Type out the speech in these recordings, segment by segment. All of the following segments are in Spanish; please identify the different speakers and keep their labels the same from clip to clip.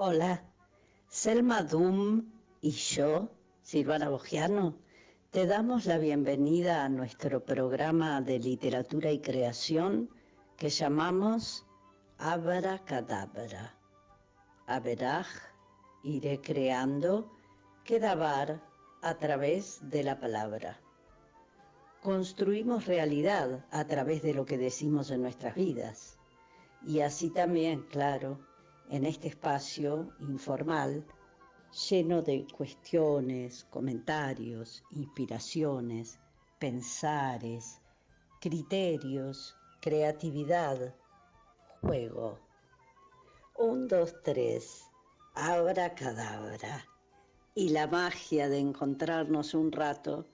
Speaker 1: Hola, Selma Dum y yo, Silvana Bojano, te damos la bienvenida a nuestro programa de literatura y creación que llamamos Abracadabra. Averaj, iré creando, Kedabar a través de la palabra. Construimos realidad a través de lo que decimos en nuestras vidas. Y así también, claro, en este espacio informal, lleno de cuestiones, comentarios, inspiraciones, pensares, criterios, creatividad, juego. 1, 2, 3, abracadabra. Y la magia de encontrarnos un rato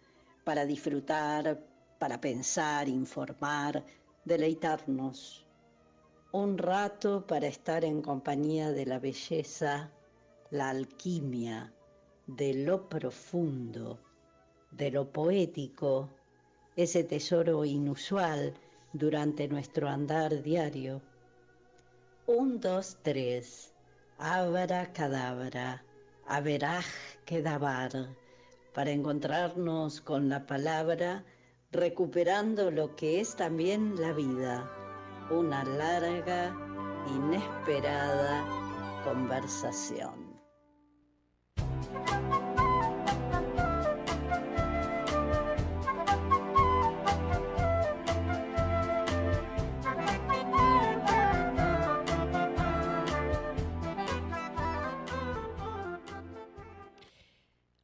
Speaker 1: para disfrutar, para pensar, informar, deleitarnos. Un rato para estar en compañía de la belleza, la alquimia, de lo profundo, de lo poético, ese tesoro inusual durante nuestro andar diario. 1, 2, 3, abracadabra, averaj kedabar, para encontrarnos con la palabra, recuperando lo que es también la vida, una larga, inesperada conversación.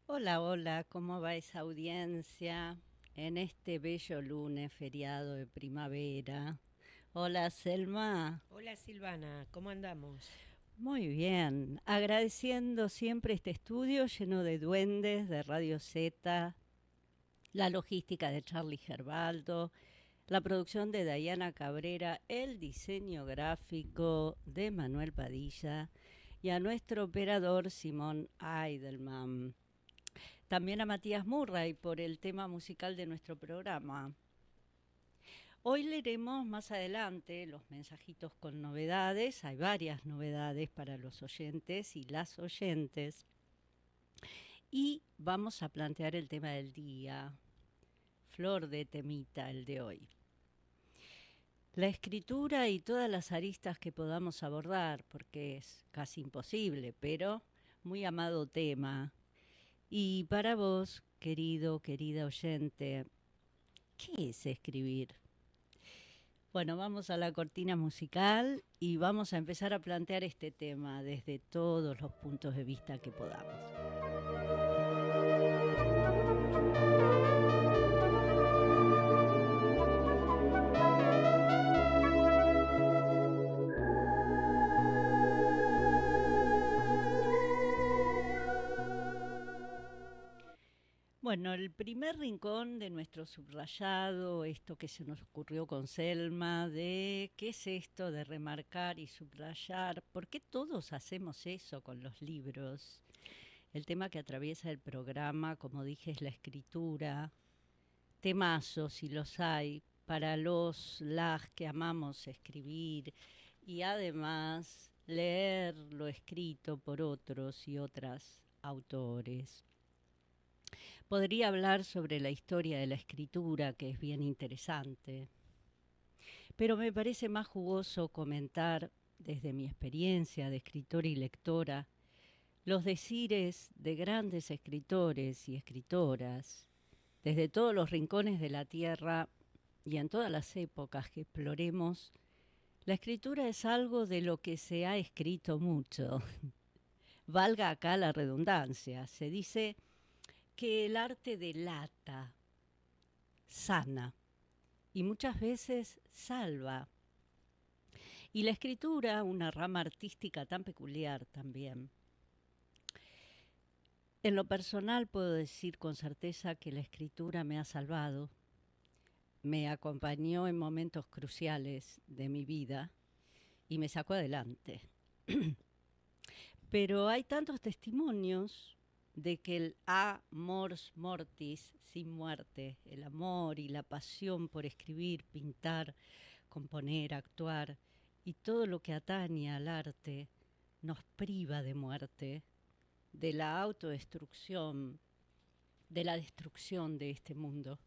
Speaker 2: Hola, hola, ¿cómo va esa audiencia en este bello lunes feriado de primavera? Hola, Selma.
Speaker 3: Hola Silvana, ¿cómo andamos?
Speaker 2: Muy bien, agradeciendo siempre este estudio lleno de duendes de Radio Z, la logística de Charlie Gerbaldo, la producción de Diana Cabrera, el diseño gráfico de Manuel Padilla y a nuestro operador Simón Eidelman. También a Matías Murray por el tema musical de nuestro programa. Hoy leeremos más adelante los mensajitos con novedades. Hay varias novedades para los oyentes y las oyentes. Y vamos a plantear el tema del día. Flor de temita el de hoy. La escritura y todas las aristas que podamos abordar, porque es casi imposible, pero muy amado tema. Y para vos, querido, querida oyente, ¿qué es escribir? Bueno, vamos a la cortina musical y vamos a empezar a plantear este tema desde todos los puntos de vista que podamos. Bueno, el primer rincón de nuestro subrayado, esto que se nos ocurrió con Selma, de qué es esto de remarcar y subrayar, ¿por qué todos hacemos eso con los libros? El tema que atraviesa el programa, como dije, es la escritura, temazos, si los hay, para las que amamos escribir y además leer lo escrito por otros y otras autores. Podría hablar sobre la historia de la escritura, que es bien interesante, pero me parece más jugoso comentar, desde mi experiencia de escritora y lectora, los decires de grandes escritores y escritoras, desde todos los rincones de la tierra y en todas las épocas que exploremos. La escritura es algo de lo que se ha escrito mucho. Valga acá la redundancia. Se dice que el arte delata, sana y muchas veces salva. Y la escritura, una rama artística tan peculiar también. En lo personal puedo decir con certeza que la escritura me ha salvado, me acompañó en momentos cruciales de mi vida y me sacó adelante. Pero hay tantos testimonios de que el amors mortis, sin muerte, el amor y la pasión por escribir, pintar, componer, actuar y todo lo que atañe al arte, nos priva de muerte, de la autodestrucción, de la destrucción de este mundo.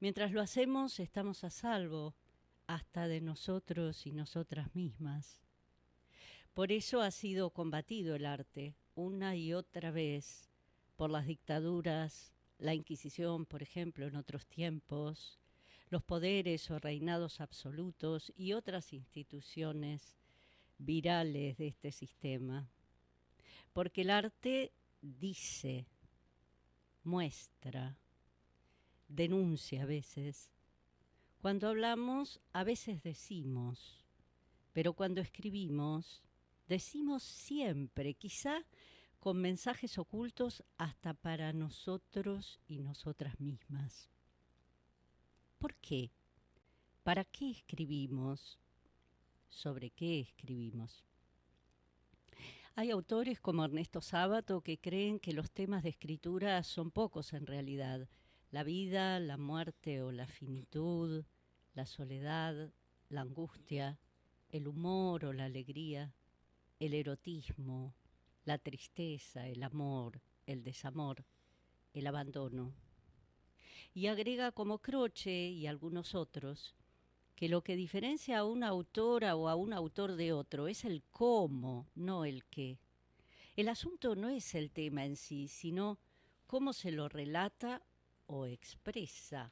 Speaker 2: Mientras lo hacemos, estamos a salvo hasta de nosotros y nosotras mismas. Por eso ha sido combatido el arte una y otra vez por las dictaduras, la Inquisición, por ejemplo, en otros tiempos, los poderes o reinados absolutos y otras instituciones virales de este sistema. Porque el arte dice, muestra, denuncia a veces. Cuando hablamos, a veces decimos, pero cuando escribimos, decimos siempre, quizá con mensajes ocultos hasta para nosotros y nosotras mismas. ¿Por qué? ¿Para qué escribimos? ¿Sobre qué escribimos? Hay autores como Ernesto Sábato que creen que los temas de escritura son pocos en realidad. La vida, la muerte o la finitud, la soledad, la angustia, el humor o la alegría, el erotismo, la tristeza, el amor, el desamor, el abandono. Y agrega como Croce y algunos otros que lo que diferencia a una autora o a un autor de otro es el cómo, no el qué. El asunto no es el tema en sí, sino cómo se lo relata o expresa.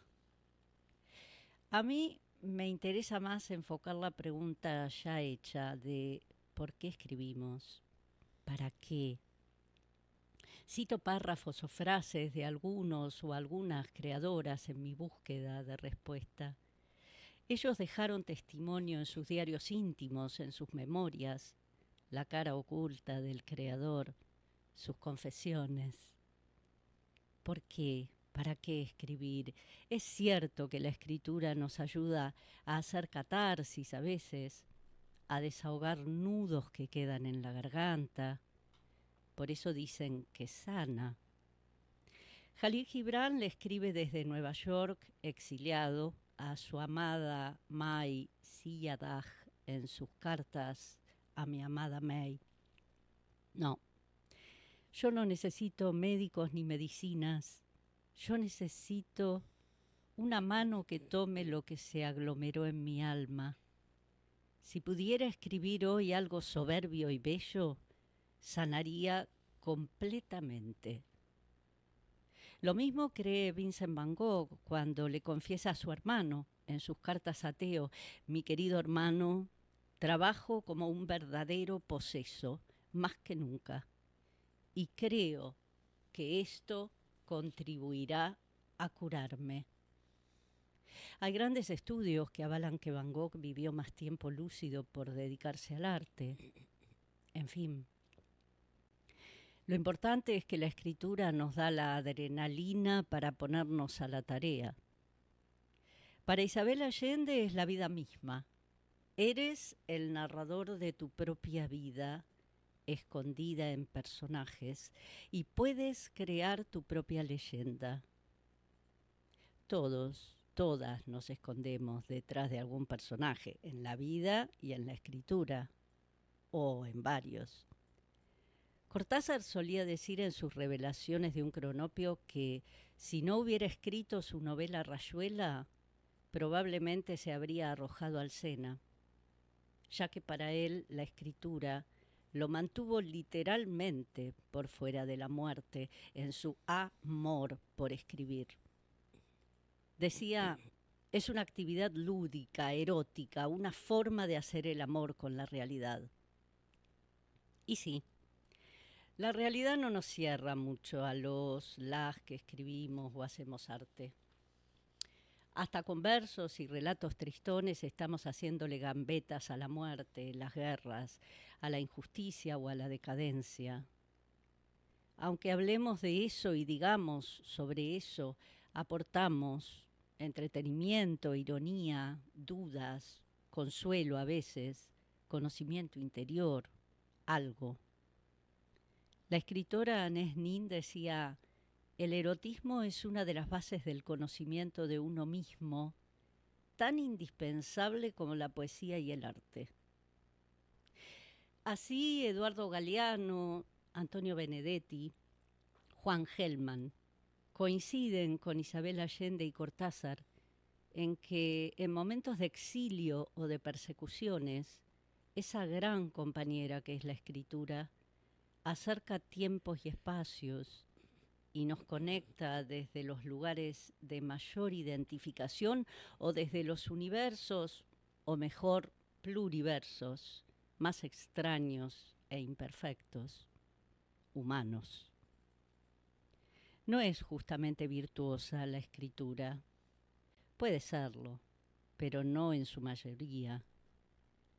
Speaker 2: A mí me interesa más enfocar la pregunta ya hecha de ¿por qué escribimos? ¿Para qué? Cito párrafos o frases de algunos o algunas creadoras en mi búsqueda de respuesta. Ellos dejaron testimonio en sus diarios íntimos, en sus memorias, la cara oculta del creador, sus confesiones. ¿Por qué? ¿Para qué escribir? Es cierto que la escritura nos ayuda a hacer catarsis a veces, a desahogar nudos que quedan en la garganta. Por eso dicen que sana. Jalil Gibran le escribe desde Nueva York, exiliado, a su amada May Siyadah en sus cartas a mi amada May. No, yo no necesito médicos ni medicinas. Yo necesito una mano que tome lo que se aglomeró en mi alma. Si pudiera escribir hoy algo soberbio y bello, sanaría completamente. Lo mismo cree Vincent Van Gogh cuando le confiesa a su hermano en sus cartas a Theo: mi querido hermano, trabajo como un verdadero poseso, más que nunca, y creo que esto contribuirá a curarme. Hay grandes estudios que avalan que Van Gogh vivió más tiempo lúcido por dedicarse al arte. En fin. Lo importante es que la escritura nos da la adrenalina para ponernos a la tarea. Para Isabel Allende es la vida misma. Eres el narrador de tu propia vida, escondida en personajes, y puedes crear tu propia leyenda. Todas nos escondemos detrás de algún personaje, en la vida y en la escritura, o en varios. Cortázar solía decir en sus revelaciones de un cronopio que si no hubiera escrito su novela Rayuela, probablemente se habría arrojado al Sena, ya que para él la escritura lo mantuvo literalmente por fuera de la muerte en su amor por escribir. Decía, es una actividad lúdica, erótica, una forma de hacer el amor con la realidad. Y sí, la realidad no nos cierra mucho a las que escribimos o hacemos arte. Hasta con versos y relatos tristones estamos haciéndole gambetas a la muerte, las guerras, a la injusticia o a la decadencia. Aunque hablemos de eso y digamos sobre eso, aportamos entretenimiento, ironía, dudas, consuelo a veces, conocimiento interior, algo. La escritora Anés Nin decía: el erotismo es una de las bases del conocimiento de uno mismo, tan indispensable como la poesía y el arte. Así Eduardo Galeano, Antonio Benedetti, Juan Gelman coinciden con Isabel Allende y Cortázar en que en momentos de exilio o de persecuciones, esa gran compañera que es la escritura acerca tiempos y espacios y nos conecta desde los lugares de mayor identificación o desde los universos, o mejor, pluriversos, más extraños e imperfectos, humanos. No es justamente virtuosa la escritura. Puede serlo, pero no en su mayoría.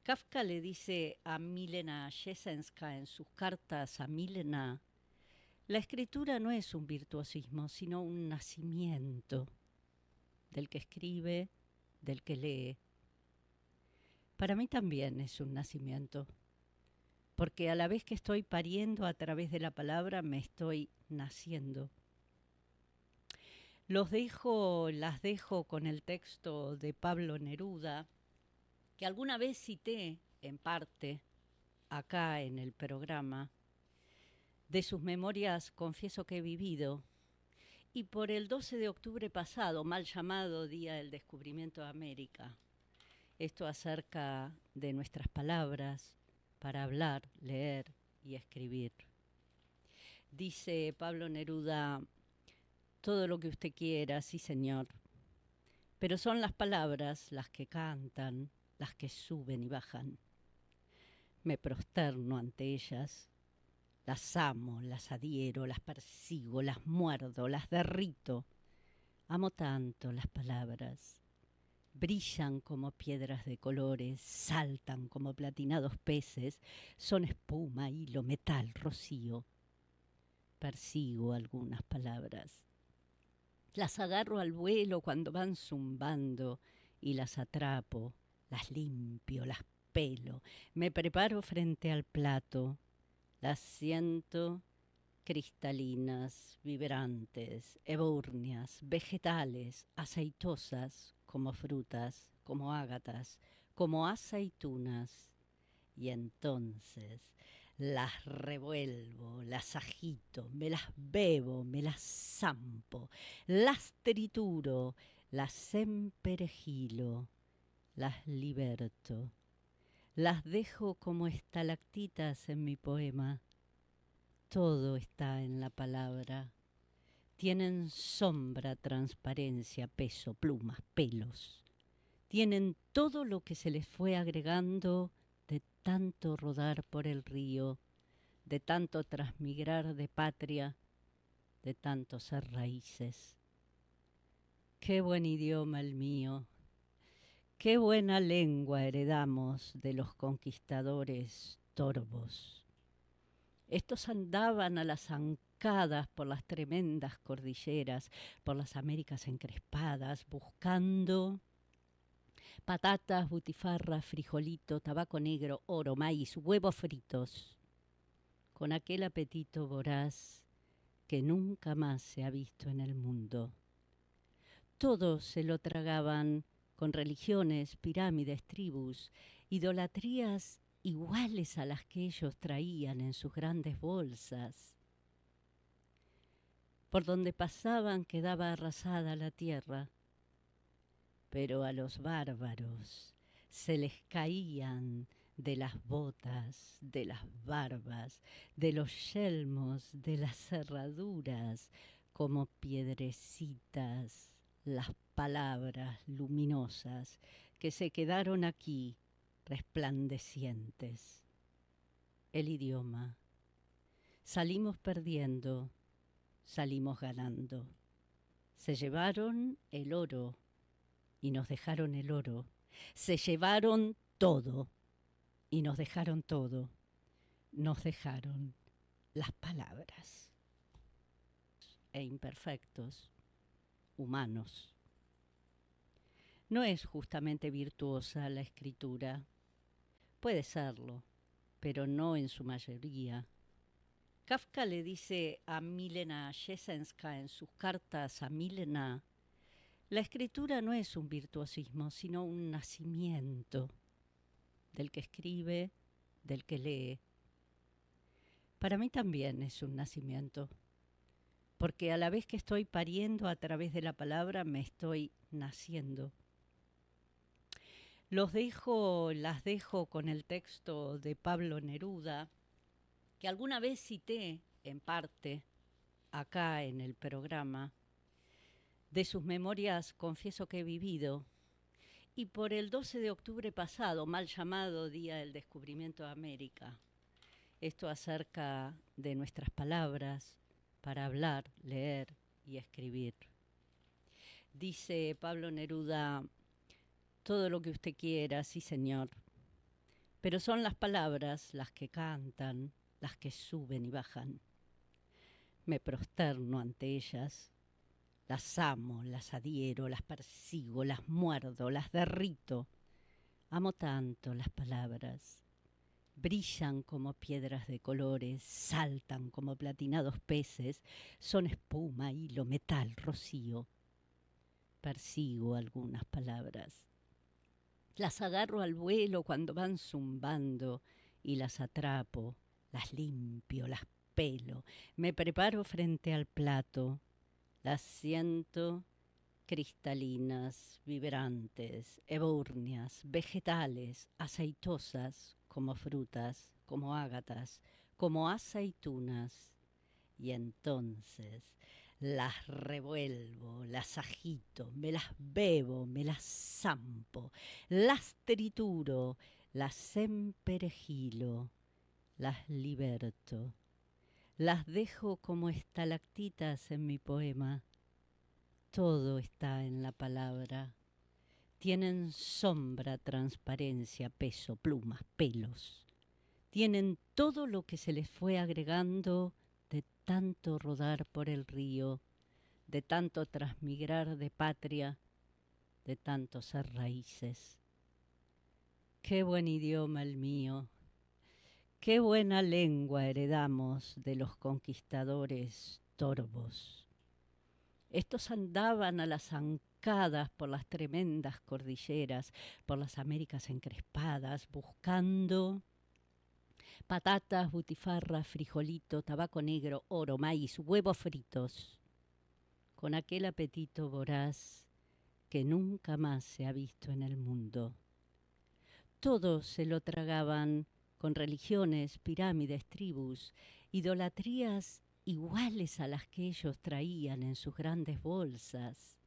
Speaker 2: Kafka le dice a Milena Jessenska en sus cartas a Milena: la escritura no es un virtuosismo, sino un nacimiento del que escribe, del que lee. Para mí también es un nacimiento, porque a la vez que estoy pariendo a través de la palabra, me estoy naciendo. Las dejo con el texto de Pablo Neruda, que alguna vez cité en parte acá en el programa. De sus memorias confieso que he vivido, y por el 12 de octubre pasado, mal llamado Día del Descubrimiento de América, esto acerca de nuestras palabras para hablar, leer y escribir. Dice Pablo Neruda: todo lo que usted quiera, sí señor, pero son las palabras las que cantan, las que suben y bajan. Me prosterno ante ellas, las amo, las adhiero, las persigo, las muerdo, las derrito. Amo tanto las palabras. Brillan como piedras de colores, saltan como platinados peces, son espuma, hilo, metal, rocío. Persigo algunas palabras. Las agarro al vuelo cuando van zumbando y las atrapo, las limpio, las pelo, me preparo frente al plato, las siento cristalinas, vibrantes, ebúrneas, vegetales, aceitosas, como frutas, como ágatas, como aceitunas. Y entonces las revuelvo, las agito, me las bebo, me las zampo, las trituro, las emperejilo, las liberto, las dejo como estalactitas en mi poema. Todo está en la palabra. Tienen sombra, transparencia, peso, plumas, pelos. Tienen todo lo que se les fue agregando de tanto rodar por el río, de tanto transmigrar de patria, de tanto ser raíces. Qué buen idioma el mío, qué buena lengua heredamos de los conquistadores torvos. Estos andaban a las zancadas por las tremendas cordilleras, por las Américas encrespadas, buscando patatas, butifarras, frijolito, tabaco negro, oro, maíz, huevos fritos, con aquel apetito voraz que nunca más se ha visto en el mundo. Todos se lo tragaban con religiones, pirámides, tribus, idolatrías iguales a las que ellos traían en sus grandes bolsas. Por donde pasaban quedaba arrasada la tierra, pero a los bárbaros se les caían de las botas, de las barbas, de los yelmos, de las cerraduras, como piedrecitas, las palabras luminosas que se quedaron aquí resplandecientes. El idioma. Salimos perdiendo, salimos ganando. Se llevaron el oro y nos dejaron el oro. Se llevaron todo y nos dejaron todo. Nos dejaron las palabras. E imperfectos, humanos. No es justamente virtuosa la escritura. Puede serlo, pero no en su mayoría. Kafka le dice a Milena Jessenska en sus cartas a Milena: la escritura no es un virtuosismo, sino un nacimiento del que escribe, del que lee. Para mí también es un nacimiento, porque a la vez que estoy pariendo a través de la palabra, me estoy naciendo. Las dejo con el texto de Pablo Neruda, que alguna vez cité en parte acá en el programa. De sus memorias confieso que he vivido, y por el 12 de octubre pasado, mal llamado Día del Descubrimiento de América, esto acerca de nuestras palabras para hablar, leer y escribir. Dice Pablo Neruda: todo lo que usted quiera, sí señor, pero son las palabras las que cantan, las que suben y bajan. Me prosterno ante ellas, las amo, las adhiero, las persigo, las muerdo, las derrito. Amo tanto las palabras. Brillan como piedras de colores, saltan como platinados peces, son espuma, hilo, metal, rocío. Persigo algunas palabras. Las agarro al vuelo cuando van zumbando y las atrapo, las limpio, las pelo, me preparo frente al plato, las siento cristalinas, vibrantes, ebúrneas, vegetales, aceitosas, como frutas, como ágatas, como aceitunas. Y entonces las revuelvo, las agito, me las bebo, me las zampo, las trituro, las emperejilo, las liberto, las dejo como estalactitas en mi poema. Todo está en la palabra. Tienen sombra, transparencia, peso, plumas, pelos. Tienen todo lo que se les fue agregando de tanto rodar por el río, de tanto transmigrar de patria, de tanto ser raíces. Qué buen idioma el mío, qué buena lengua heredamos de los conquistadores torvos. Estos andaban a las zancadas por las tremendas cordilleras, por las Américas encrespadas, buscando patatas, butifarra, frijolito, tabaco negro, oro, maíz, huevos fritos, con aquel apetito voraz que nunca más se ha visto en el mundo. Todos se lo tragaban con religiones, pirámides, tribus, idolatrías iguales a las que ellos traían en sus grandes bolsas.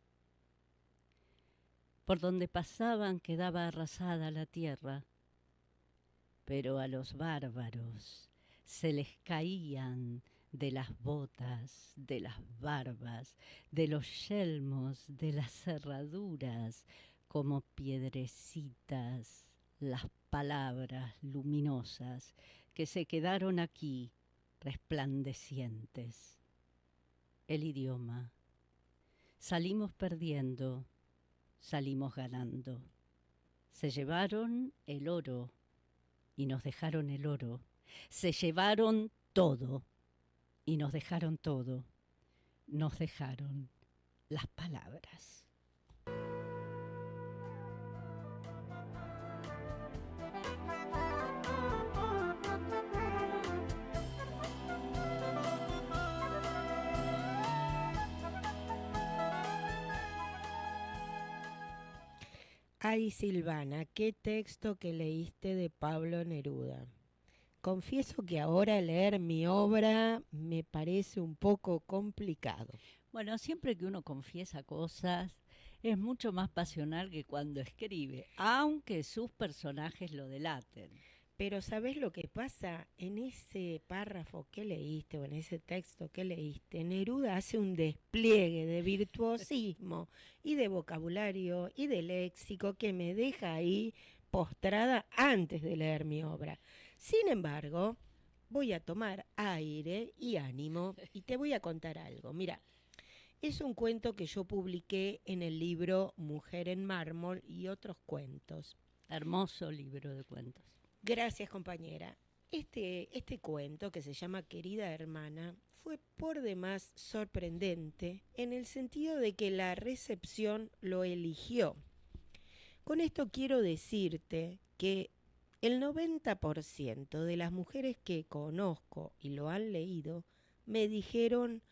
Speaker 2: Por donde pasaban quedaba arrasada la tierra, pero a los bárbaros se les caían de las botas, de las barbas, de los yelmos, de las cerraduras, como piedrecitas, las palabras luminosas que se quedaron aquí resplandecientes. El idioma. Salimos perdiendo, salimos ganando. Se llevaron el oro y nos dejaron el oro. Se llevaron todo y nos dejaron todo. Nos dejaron las palabras.
Speaker 3: Ay, Silvana, qué texto que leíste de Pablo Neruda. Confieso que ahora leer mi obra me parece un poco complicado.
Speaker 2: Bueno, siempre que uno confiesa cosas, es mucho más pasional que cuando escribe, aunque sus personajes lo delaten.
Speaker 3: Pero ¿sabés lo que pasa? En ese párrafo que leíste o en ese texto que leíste, Neruda hace un despliegue de virtuosismo y de vocabulario y de léxico que me deja ahí postrada antes de leer mi obra. Sin embargo, voy a tomar aire y ánimo y te voy a contar algo. Mira, es un cuento que yo publiqué en el libro Mujer en Mármol y otros cuentos.
Speaker 2: Hermoso libro de cuentos.
Speaker 3: Gracias, compañera. Este cuento, que se llama Querida Hermana, fue por demás sorprendente en el sentido de que la recepción lo eligió. Con esto quiero decirte que El 90% de las mujeres que conozco y lo han leído me dijeron,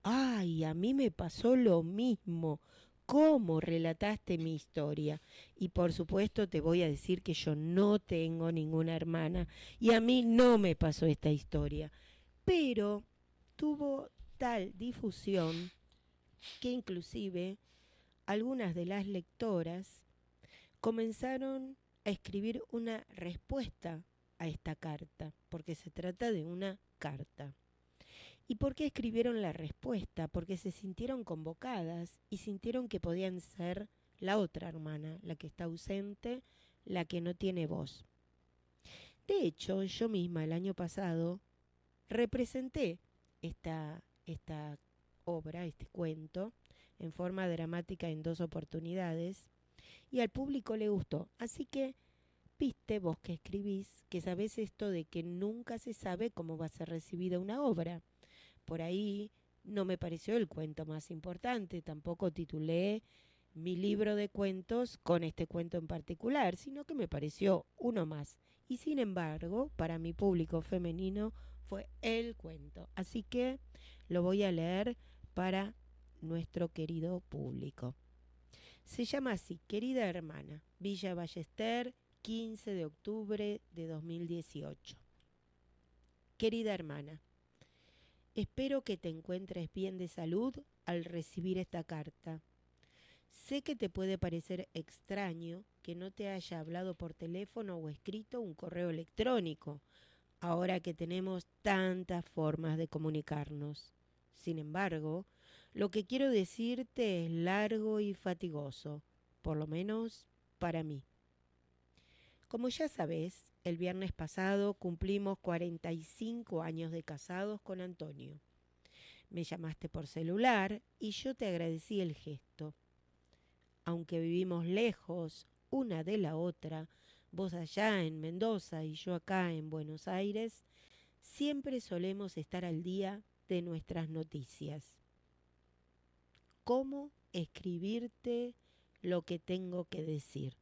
Speaker 3: ay, a mí me pasó lo mismo. ¿Cómo relataste mi historia? Y por supuesto te voy a decir que yo no tengo ninguna hermana y a mí no me pasó esta historia. Pero tuvo tal difusión que inclusive algunas de las lectoras comenzaron a escribir una respuesta a esta carta, porque se trata de una carta. ¿Y por qué escribieron la respuesta? Porque se sintieron convocadas y sintieron que podían ser la otra hermana, la que está ausente, la que no tiene voz. De hecho, yo misma el año pasado representé esta obra, este cuento, en forma dramática en 2 oportunidades y al público le gustó. Así que, viste vos que escribís, que sabés esto de que nunca se sabe cómo va a ser recibida una obra. Por ahí no me pareció el cuento más importante, tampoco titulé mi libro de cuentos con este cuento en particular, sino que me pareció uno más. Y sin embargo, para mi público femenino fue el cuento. Así que lo voy a leer para nuestro querido público. Se llama así, Querida Hermana, Villa Ballester, 15 de octubre de 2018. Querida hermana, espero que te encuentres bien de salud al recibir esta carta. Sé que te puede parecer extraño que no te haya hablado por teléfono o escrito un correo electrónico, ahora que tenemos tantas formas de comunicarnos. Sin embargo, lo que quiero decirte es largo y fatigoso, por lo menos para mí. Como ya sabés, el viernes pasado cumplimos 45 años de casados con Antonio. Me llamaste por celular y yo te agradecí el gesto. Aunque vivimos lejos una de la otra, vos allá en Mendoza y yo acá en Buenos Aires, siempre solemos estar al día de nuestras noticias. ¿Cómo escribirte lo que tengo que decir?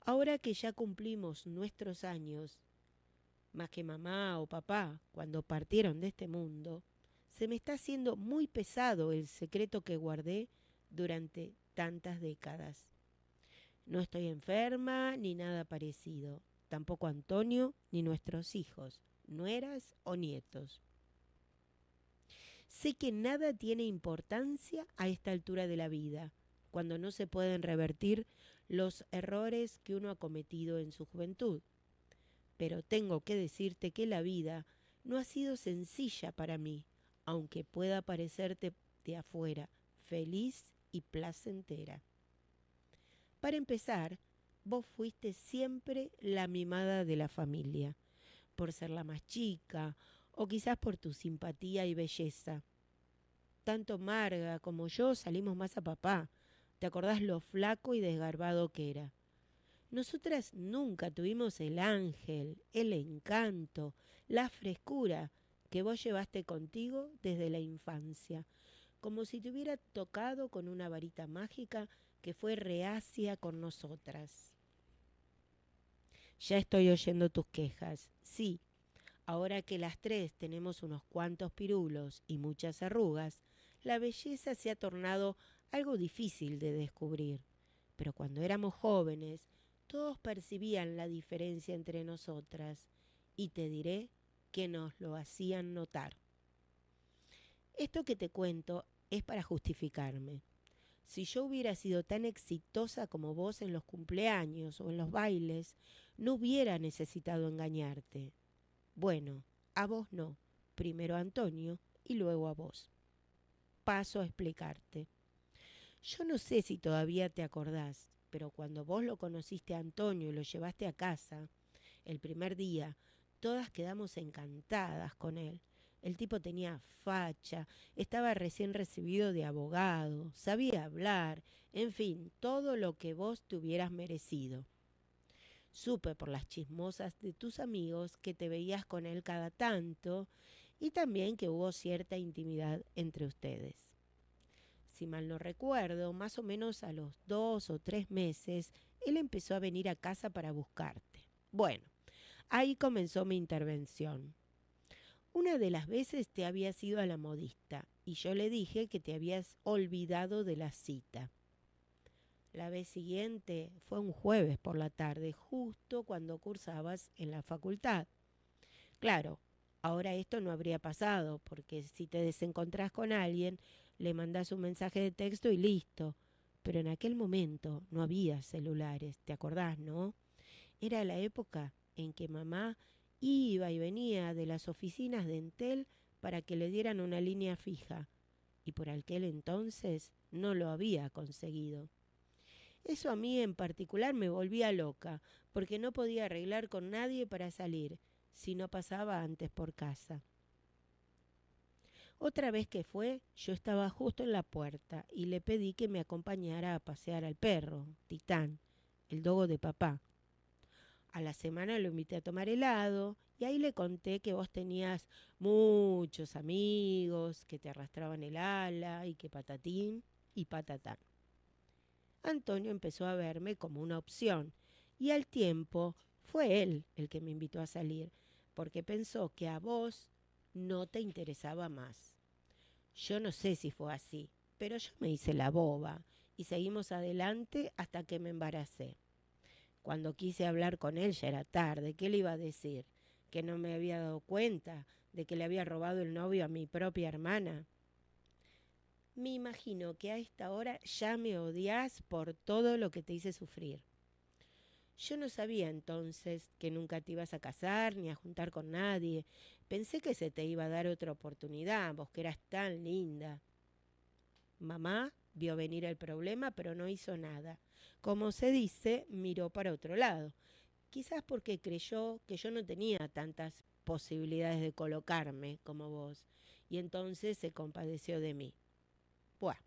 Speaker 3: Ahora que ya cumplimos nuestros años, más que mamá o papá cuando partieron de este mundo, se me está haciendo muy pesado el secreto que guardé durante tantas décadas. No estoy enferma ni nada parecido, tampoco Antonio ni nuestros hijos, nueras o nietos. Sé que nada tiene importancia a esta altura de la vida, cuando no se pueden revertir los errores que uno ha cometido en su juventud. Pero tengo que decirte que la vida no ha sido sencilla para mí, aunque pueda parecerte de afuera feliz y placentera. Para empezar, vos fuiste siempre la mimada de la familia, por ser la más chica o quizás por tu simpatía y belleza. Tanto Marga como yo salimos más a papá. ¿Te acordás lo flaco y desgarbado que era? Nosotras nunca tuvimos el ángel, el encanto, la frescura que vos llevaste contigo desde la infancia, como si te hubiera tocado con una varita mágica que fue reacia con nosotras. Ya estoy oyendo tus quejas. Sí, ahora que las tres tenemos unos cuantos pirulos y muchas arrugas, la belleza se ha tornado algo difícil de descubrir. Pero cuando éramos jóvenes, todos percibían la diferencia entre nosotras, y te diré que nos lo hacían notar. Esto que te cuento es para justificarme. Si yo hubiera sido tan exitosa como vos en los cumpleaños o en los bailes, no hubiera necesitado engañarte. Bueno, a vos no, primero a Antonio y luego a vos. Paso a explicarte. Yo no sé si todavía te acordás, pero cuando vos lo conociste a Antonio y lo llevaste a casa, el primer día, todas quedamos encantadas con él. El tipo tenía facha, estaba recién recibido de abogado, sabía hablar, en fin, todo lo que vos te hubieras merecido. Supe por las chismosas de tus amigos que te veías con él cada tanto y también que hubo cierta intimidad entre ustedes. Si mal no recuerdo, más o menos a los 2 o 3 meses, él empezó a venir a casa para buscarte. Bueno, ahí comenzó mi intervención. Una de las veces te habías ido a la modista y yo le dije que te habías olvidado de la cita. La vez siguiente fue un jueves por la tarde, justo cuando cursabas en la facultad. Claro, ahora esto no habría pasado, porque si te desencontrás con alguien, le mandás un mensaje de texto y listo. Pero en aquel momento no había celulares, ¿te acordás, no? Era la época en que mamá iba y venía de las oficinas de Entel para que le dieran una línea fija, y por aquel entonces no lo había conseguido. Eso a mí en particular me volvía loca, porque no podía arreglar con nadie para salir, si no pasaba antes por casa. Otra vez que fue, yo estaba justo en la puerta y le pedí que me acompañara a pasear al perro, Titán, el dogo de papá. A la semana lo invité a tomar helado y ahí le conté que vos tenías muchos amigos, que te arrastraban el ala y que patatín y patatán. Antonio empezó a verme como una opción y al tiempo fue él el que me invitó a salir, porque pensó que a vos no te interesaba más. Yo no sé si fue así, pero yo me hice la boba y seguimos adelante hasta que me embaracé. Cuando quise hablar con él ya era tarde. ¿Qué le iba a decir? ¿Que no me había dado cuenta de que le había robado el novio a mi propia hermana? Me imagino que a esta hora ya me odias por todo lo que te hice sufrir. Yo no sabía entonces que nunca te ibas a casar ni a juntar con nadie. Pensé que se te iba a dar otra oportunidad, vos que eras tan linda. Mamá vio venir el problema, pero no hizo nada. Como se dice, miró para otro lado. Quizás porque creyó que yo no tenía tantas posibilidades de colocarme como vos, y entonces se compadeció de mí. Buah,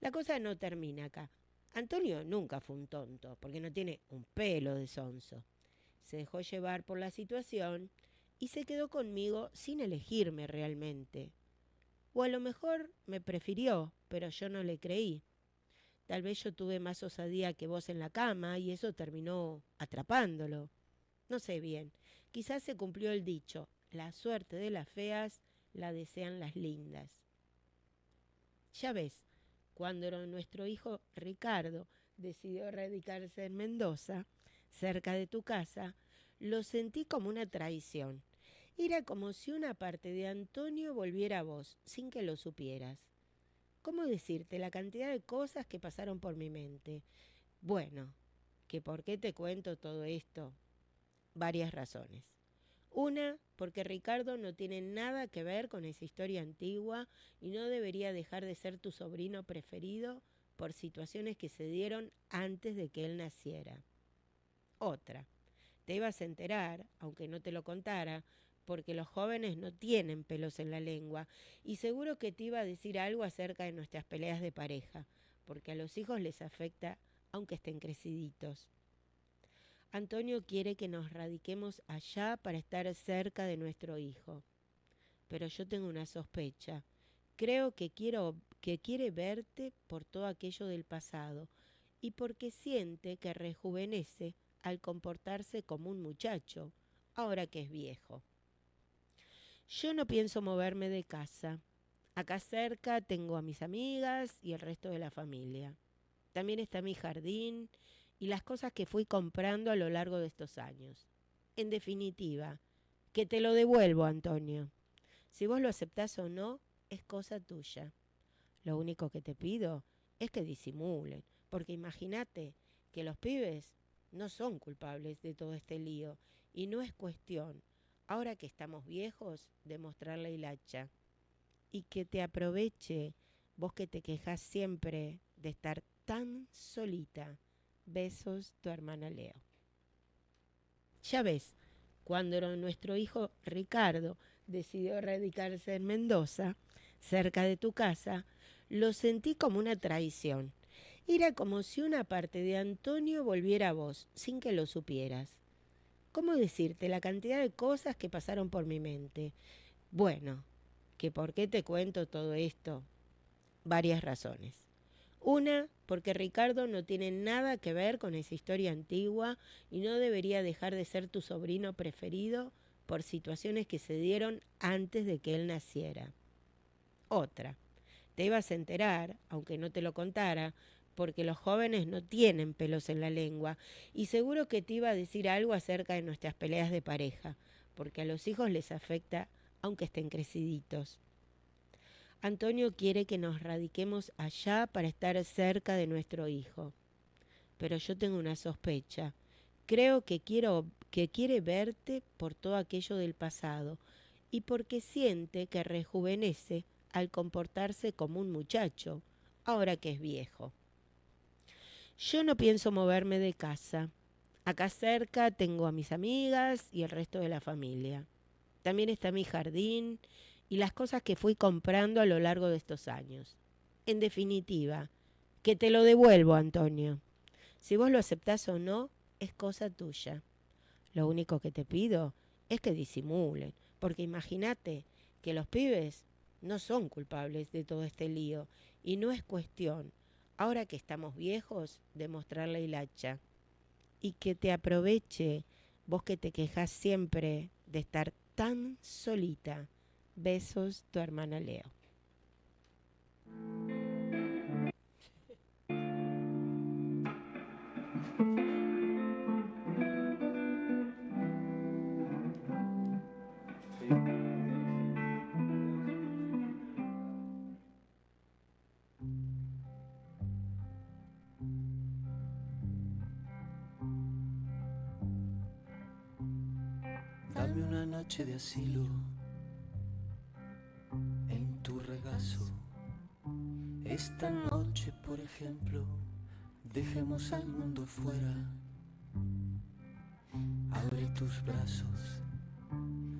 Speaker 3: la cosa no termina acá. Antonio nunca fue un tonto, porque no tiene un pelo de sonso. Se dejó llevar por la situación y se quedó conmigo sin elegirme realmente. O a lo mejor me prefirió, pero yo no le creí. Tal vez yo tuve más osadía que vos en la cama y eso terminó atrapándolo. No sé bien. Quizás se cumplió el dicho, la suerte de las feas la desean las lindas. Ya ves, cuando nuestro hijo Ricardo decidió radicarse en Mendoza, cerca de tu casa, lo sentí como una traición. Era como si una parte de Antonio volviera a vos, sin que lo supieras. ¿Cómo decirte la cantidad de cosas que pasaron por mi mente? Bueno, ¿que por qué te cuento todo esto? Varias razones. Una, porque Ricardo no tiene nada que ver con esa historia antigua y no debería dejar de ser tu sobrino preferido por situaciones que se dieron antes de que él naciera. Otra, te ibas a enterar, aunque no te lo contara, porque los jóvenes no tienen pelos en la lengua, y seguro que te iba a decir algo acerca de nuestras peleas de pareja, porque a los hijos les afecta aunque estén creciditos. Antonio quiere que nos radiquemos allá para estar cerca de nuestro hijo, pero yo tengo una sospecha. Creo que quiere verte por todo aquello del pasado y porque siente que rejuvenece al comportarse como un muchacho, ahora que es viejo. Yo no pienso moverme de casa. Acá cerca tengo a mis amigas y el resto de la familia. También está mi jardín y las cosas que fui comprando a lo largo de estos años. En definitiva, que te lo devuelvo, Antonio. Si vos lo aceptás o no, es cosa tuya. Lo único que te pido es que disimulen, porque imagínate que los pibes no son culpables de todo este lío y no es cuestión, ahora que estamos viejos, de mostrar la hilacha. Y que te aproveche, vos que te quejas siempre de estar tan solita. Besos, tu hermana Leo. Ya ves, cuando nuestro hijo Ricardo decidió radicarse en Mendoza, cerca de tu casa, lo sentí como una traición. Era como si una parte de Antonio volviera a vos, sin que lo supieras. ¿Cómo decirte la cantidad de cosas que pasaron por mi mente? Bueno, ¿que por qué te cuento todo esto? Varias razones. Una, porque Ricardo no tiene nada que ver con esa historia antigua y no debería dejar de ser tu sobrino preferido por situaciones que se dieron antes de que él naciera. Otra, te ibas a enterar, aunque no te lo contara, porque los jóvenes no tienen pelos en la lengua, y seguro que te iba a decir algo acerca de nuestras peleas de pareja, porque a los hijos les afecta aunque estén creciditos. Antonio quiere que nos radiquemos allá para estar cerca de nuestro hijo, pero yo tengo una sospecha. Creo que quiere verte por todo aquello del pasado y porque siente que rejuvenece al comportarse como un muchacho, ahora que es viejo. Yo no pienso moverme de casa. Acá cerca tengo a mis amigas y el resto de la familia. También está mi jardín y las cosas que fui comprando a lo largo de estos años. En definitiva, que te lo devuelvo, Antonio. Si vos lo aceptás o no, es cosa tuya. Lo único que te pido es que disimulen, porque imagínate que los pibes no son culpables de todo este lío y no es cuestión, ahora que estamos viejos, de mostrarle el hacha. Y que te aproveche, vos que te quejás siempre de estar tan solita. Besos, tu hermana Leo.
Speaker 4: Dame una noche de asilo en tu regazo. Esta noche, por ejemplo, dejemos al mundo fuera. Abre tus brazos,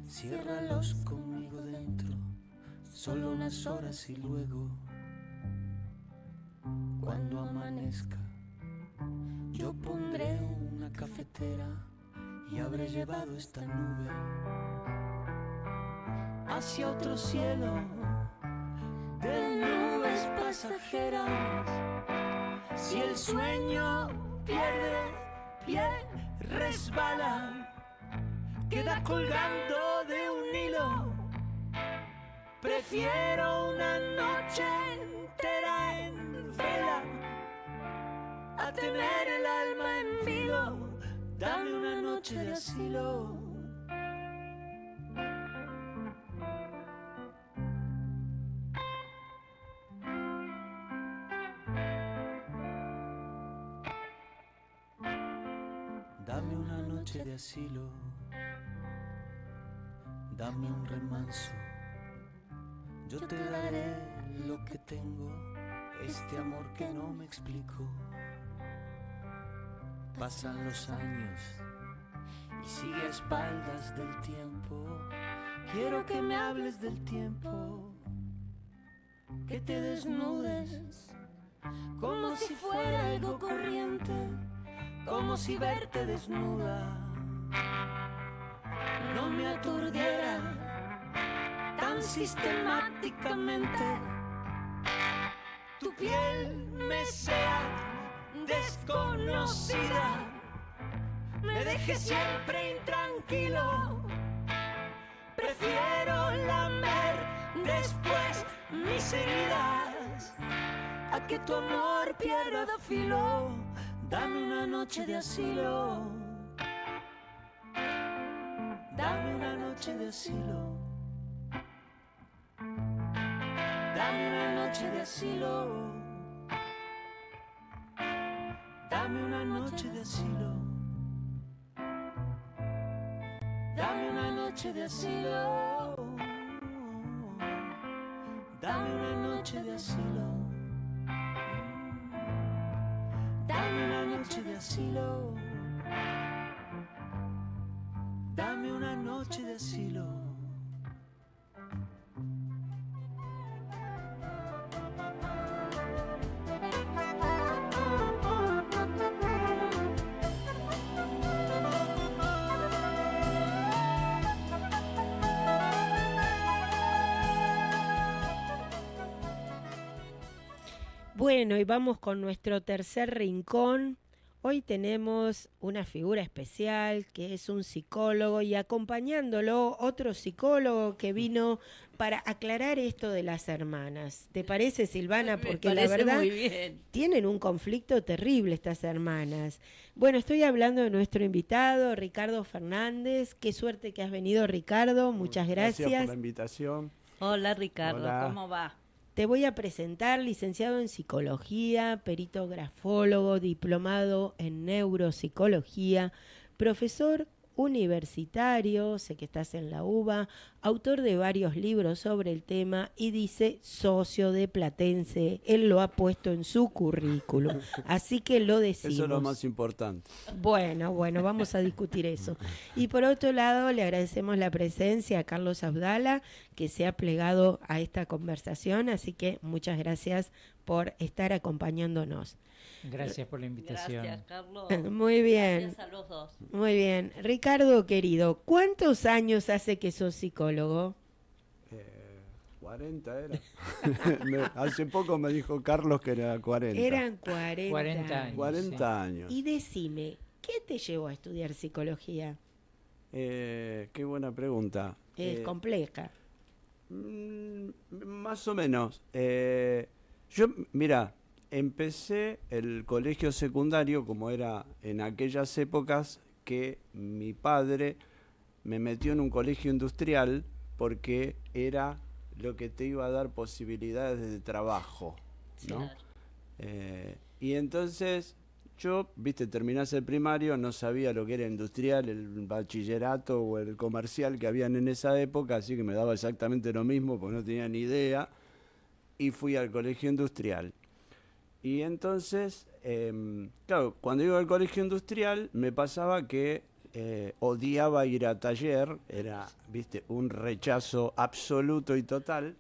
Speaker 4: ciérralos conmigo dentro, solo unas horas y luego, cuando amanezca, yo pondré una cafetera y habré llevado esta nube hacia otro cielo de nubes pasajeras. Si el sueño pierde pie, resbala, queda colgando de un hilo. Prefiero una noche entera en vela a tener el alma en vilo. Dame una noche de asilo. Dame una noche de asilo. Dame un remanso. Yo te daré lo que tengo, este amor que no me explico. Pasan los años y sigue a espaldas del tiempo. Quiero que me hables del tiempo, que te desnudes como si fuera algo corriente, como si verte desnuda no me aturdiera tan sistemáticamente. Tu piel me sea desconocida, me deje siempre intranquilo. Prefiero lamer después mis heridas a que tu amor pierda filo. Dame una noche de asilo. Dame una noche de asilo. Dame una noche de asilo. Dame una noche de asilo. Dame una noche de asilo. Dame una noche de asilo. Dame una noche de asilo. Dame una noche de asilo.
Speaker 3: Bueno, y vamos con nuestro tercer rincón. Hoy tenemos una figura especial que es un psicólogo y acompañándolo otro psicólogo que vino para aclarar esto de las hermanas. ¿Te parece, Silvana? Porque la verdad
Speaker 2: muy bien.
Speaker 3: tienen un conflicto terrible estas hermanas. Bueno, estoy hablando de nuestro invitado, Ricardo Fernández. Qué suerte que has venido, Ricardo. Muchas gracias.
Speaker 5: Gracias por la invitación.
Speaker 2: Hola Ricardo,
Speaker 5: Hola.
Speaker 2: ¿cómo va?
Speaker 3: Te voy a presentar, licenciado en psicología, perito grafólogo, diplomado en neuropsicología, profesor universitario, sé que estás en la UBA, autor de varios libros sobre el tema y dice socio de Platense. Él lo ha puesto en su currículum, así que lo decimos.
Speaker 5: Eso es lo más importante.
Speaker 3: Bueno, vamos a discutir eso. Y por otro lado, le agradecemos la presencia a Carlos Abdala, que se ha plegado a esta conversación, así que muchas gracias por estar acompañándonos.
Speaker 6: Gracias por la invitación.
Speaker 2: Gracias, Carlos.
Speaker 3: Muy bien,
Speaker 2: Gracias a los dos.
Speaker 3: muy bien. Ricardo, querido, ¿cuántos años hace que sos psicólogo?
Speaker 5: 40 era. Hace poco me dijo Carlos que era 40.
Speaker 3: Eran 40.
Speaker 6: 40 años.
Speaker 5: 40 años.
Speaker 3: Y decime, ¿qué te llevó a estudiar psicología?
Speaker 5: Qué buena pregunta.
Speaker 3: Es compleja.
Speaker 5: Más o menos. Mira, empecé el colegio secundario como era en aquellas épocas que mi padre me metió en un colegio industrial porque era lo que te iba a dar posibilidades de trabajo, ¿no?
Speaker 2: Claro.
Speaker 5: Y entonces yo, terminás el primario, no sabía lo que era industrial, el bachillerato o el comercial que habían en esa época, así que me daba exactamente lo mismo porque no tenía ni idea, y fui al colegio industrial. Y entonces, claro, cuando iba al colegio industrial me pasaba que odiaba ir a taller, era, un rechazo absoluto y total,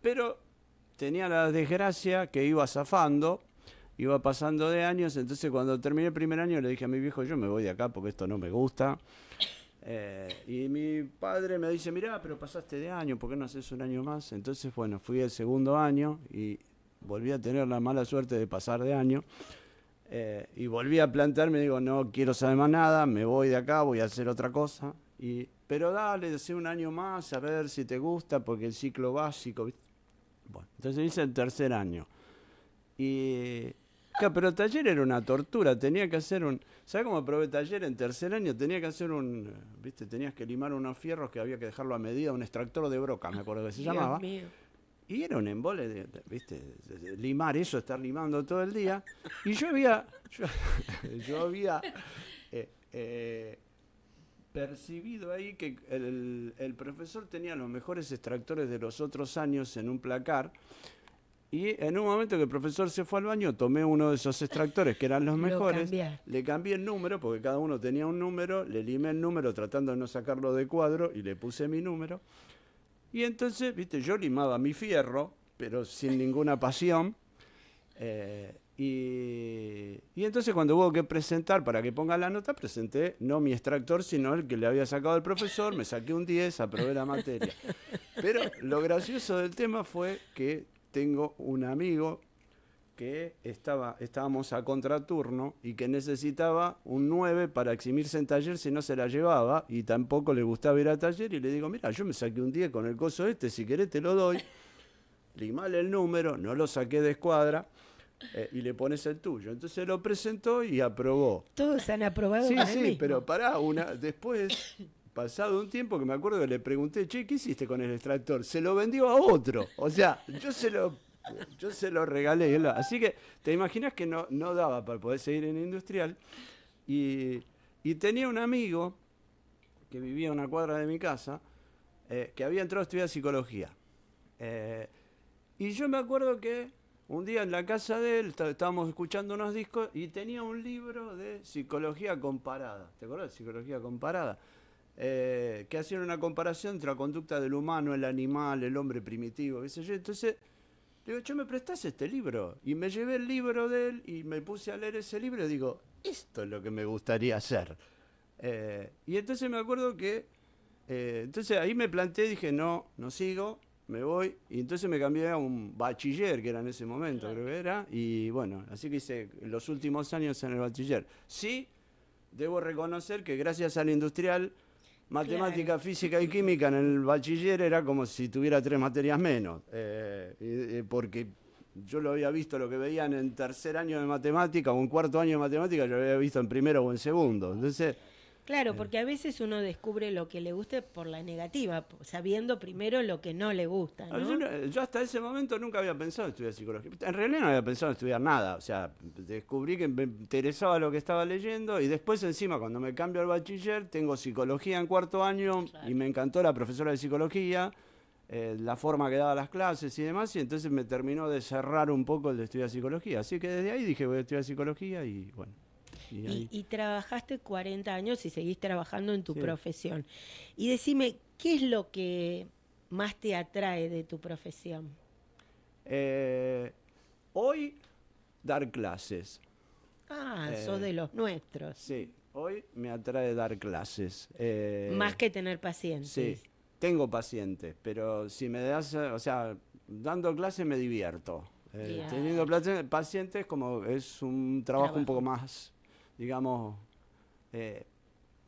Speaker 5: pero tenía la desgracia que iba zafando, iba pasando de años, entonces cuando terminé el primer año le dije a mi viejo, yo me voy de acá porque esto no me gusta. Y mi padre me dice, mirá, pero pasaste de año, ¿por qué no haces un año más? Entonces, bueno, fui el segundo año y volví a tener la mala suerte de pasar de año. Y volví a plantearme, digo, no quiero saber más nada, me voy de acá, voy a hacer otra cosa. Pero dale, hace un año más, a ver si te gusta, porque el ciclo básico, ¿viste? Bueno, entonces hice el tercer año. Claro, pero taller era una tortura, tenía que hacer ¿sabes cómo probé taller en tercer año? Tenía que hacer tenías que limar unos fierros que había que dejarlo a medida, un extractor de broca, me acuerdo que se llamaba.
Speaker 3: Mío.
Speaker 5: Y era un embole de limar eso, estar limando todo el día. Y yo había percibido ahí que el profesor tenía los mejores extractores de los otros años en un placar. Y en un momento que el profesor se fue al baño, tomé uno de esos extractores que eran los mejores, le cambié el número, porque cada uno tenía un número, le limé el número tratando de no sacarlo de cuadro y le puse mi número. Y entonces, yo limaba mi fierro, pero sin ninguna pasión. Y entonces cuando hubo que presentar para que ponga la nota, presenté no mi extractor, sino el que le había sacado el profesor, me saqué un 10, aprobé la materia. Pero lo gracioso del tema fue que tengo un amigo que estábamos a contraturno y que necesitaba un 9 para eximirse en taller si no se la llevaba y tampoco le gustaba ir a taller y le digo, mira, yo me saqué un 10 con el coso si querés te lo doy, limale el número, no lo saqué de escuadra y le pones el tuyo. Entonces lo presentó y aprobó.
Speaker 3: Todos han aprobado.
Speaker 5: Sí,
Speaker 3: con el
Speaker 5: sí,
Speaker 3: mismo.
Speaker 5: pero después, pasado un tiempo que me acuerdo que le pregunté, che, ¿qué hiciste con el extractor? Se lo vendió a otro. O sea, yo se lo regalé. Así que te imaginas que no daba para poder seguir en industrial. Y tenía un amigo que vivía a una cuadra de mi casa, que había entrado a estudiar psicología. Y yo me acuerdo que un día en la casa de él estábamos escuchando unos discos y tenía un libro de psicología comparada. ¿Te acuerdas de psicología comparada? Que hacían una comparación entre la conducta del humano, el animal, el hombre primitivo, qué sé yo. Entonces, le digo, ¿me prestás este libro? Y me llevé el libro de él y me puse a leer ese libro y digo, esto es lo que me gustaría hacer. Y entonces me acuerdo que, entonces ahí me planteé, dije, no sigo. me voy, y entonces me cambié a un bachiller, que era en ese momento, creo que era, y bueno, así que hice los últimos años en el bachiller. Sí, debo reconocer que gracias al industrial, matemática, física y química en el bachiller era como si tuviera 3 materias menos, porque yo lo había visto, lo que veían en tercer año de matemática o en cuarto año de matemática, yo lo había visto en primero o en segundo. Entonces,
Speaker 3: Claro, porque a veces uno descubre lo que le guste por la negativa, sabiendo primero lo que no le gusta, ¿no?
Speaker 5: yo hasta ese momento nunca había pensado en estudiar psicología. En realidad no había pensado en estudiar nada. O sea, descubrí que me interesaba lo que estaba leyendo y después encima cuando me cambio al bachiller tengo psicología en cuarto año y me encantó la profesora de psicología, la forma que daba las clases y demás, y entonces me terminó de cerrar un poco el de estudiar psicología. Así que desde ahí dije voy a estudiar psicología y bueno.
Speaker 3: Y trabajaste 40 años y seguís trabajando en tu
Speaker 5: Sí.
Speaker 3: profesión. Y decime, ¿qué es lo que más te atrae de tu profesión?
Speaker 5: Hoy dar clases.
Speaker 3: Sos de los nuestros.
Speaker 5: Sí, hoy me atrae dar clases.
Speaker 3: Más que tener pacientes.
Speaker 5: Sí, tengo pacientes, pero si me das, o sea, dando clases me divierto.
Speaker 3: Bien.
Speaker 5: Teniendo pacientes como es un trabajo un poco más, digamos,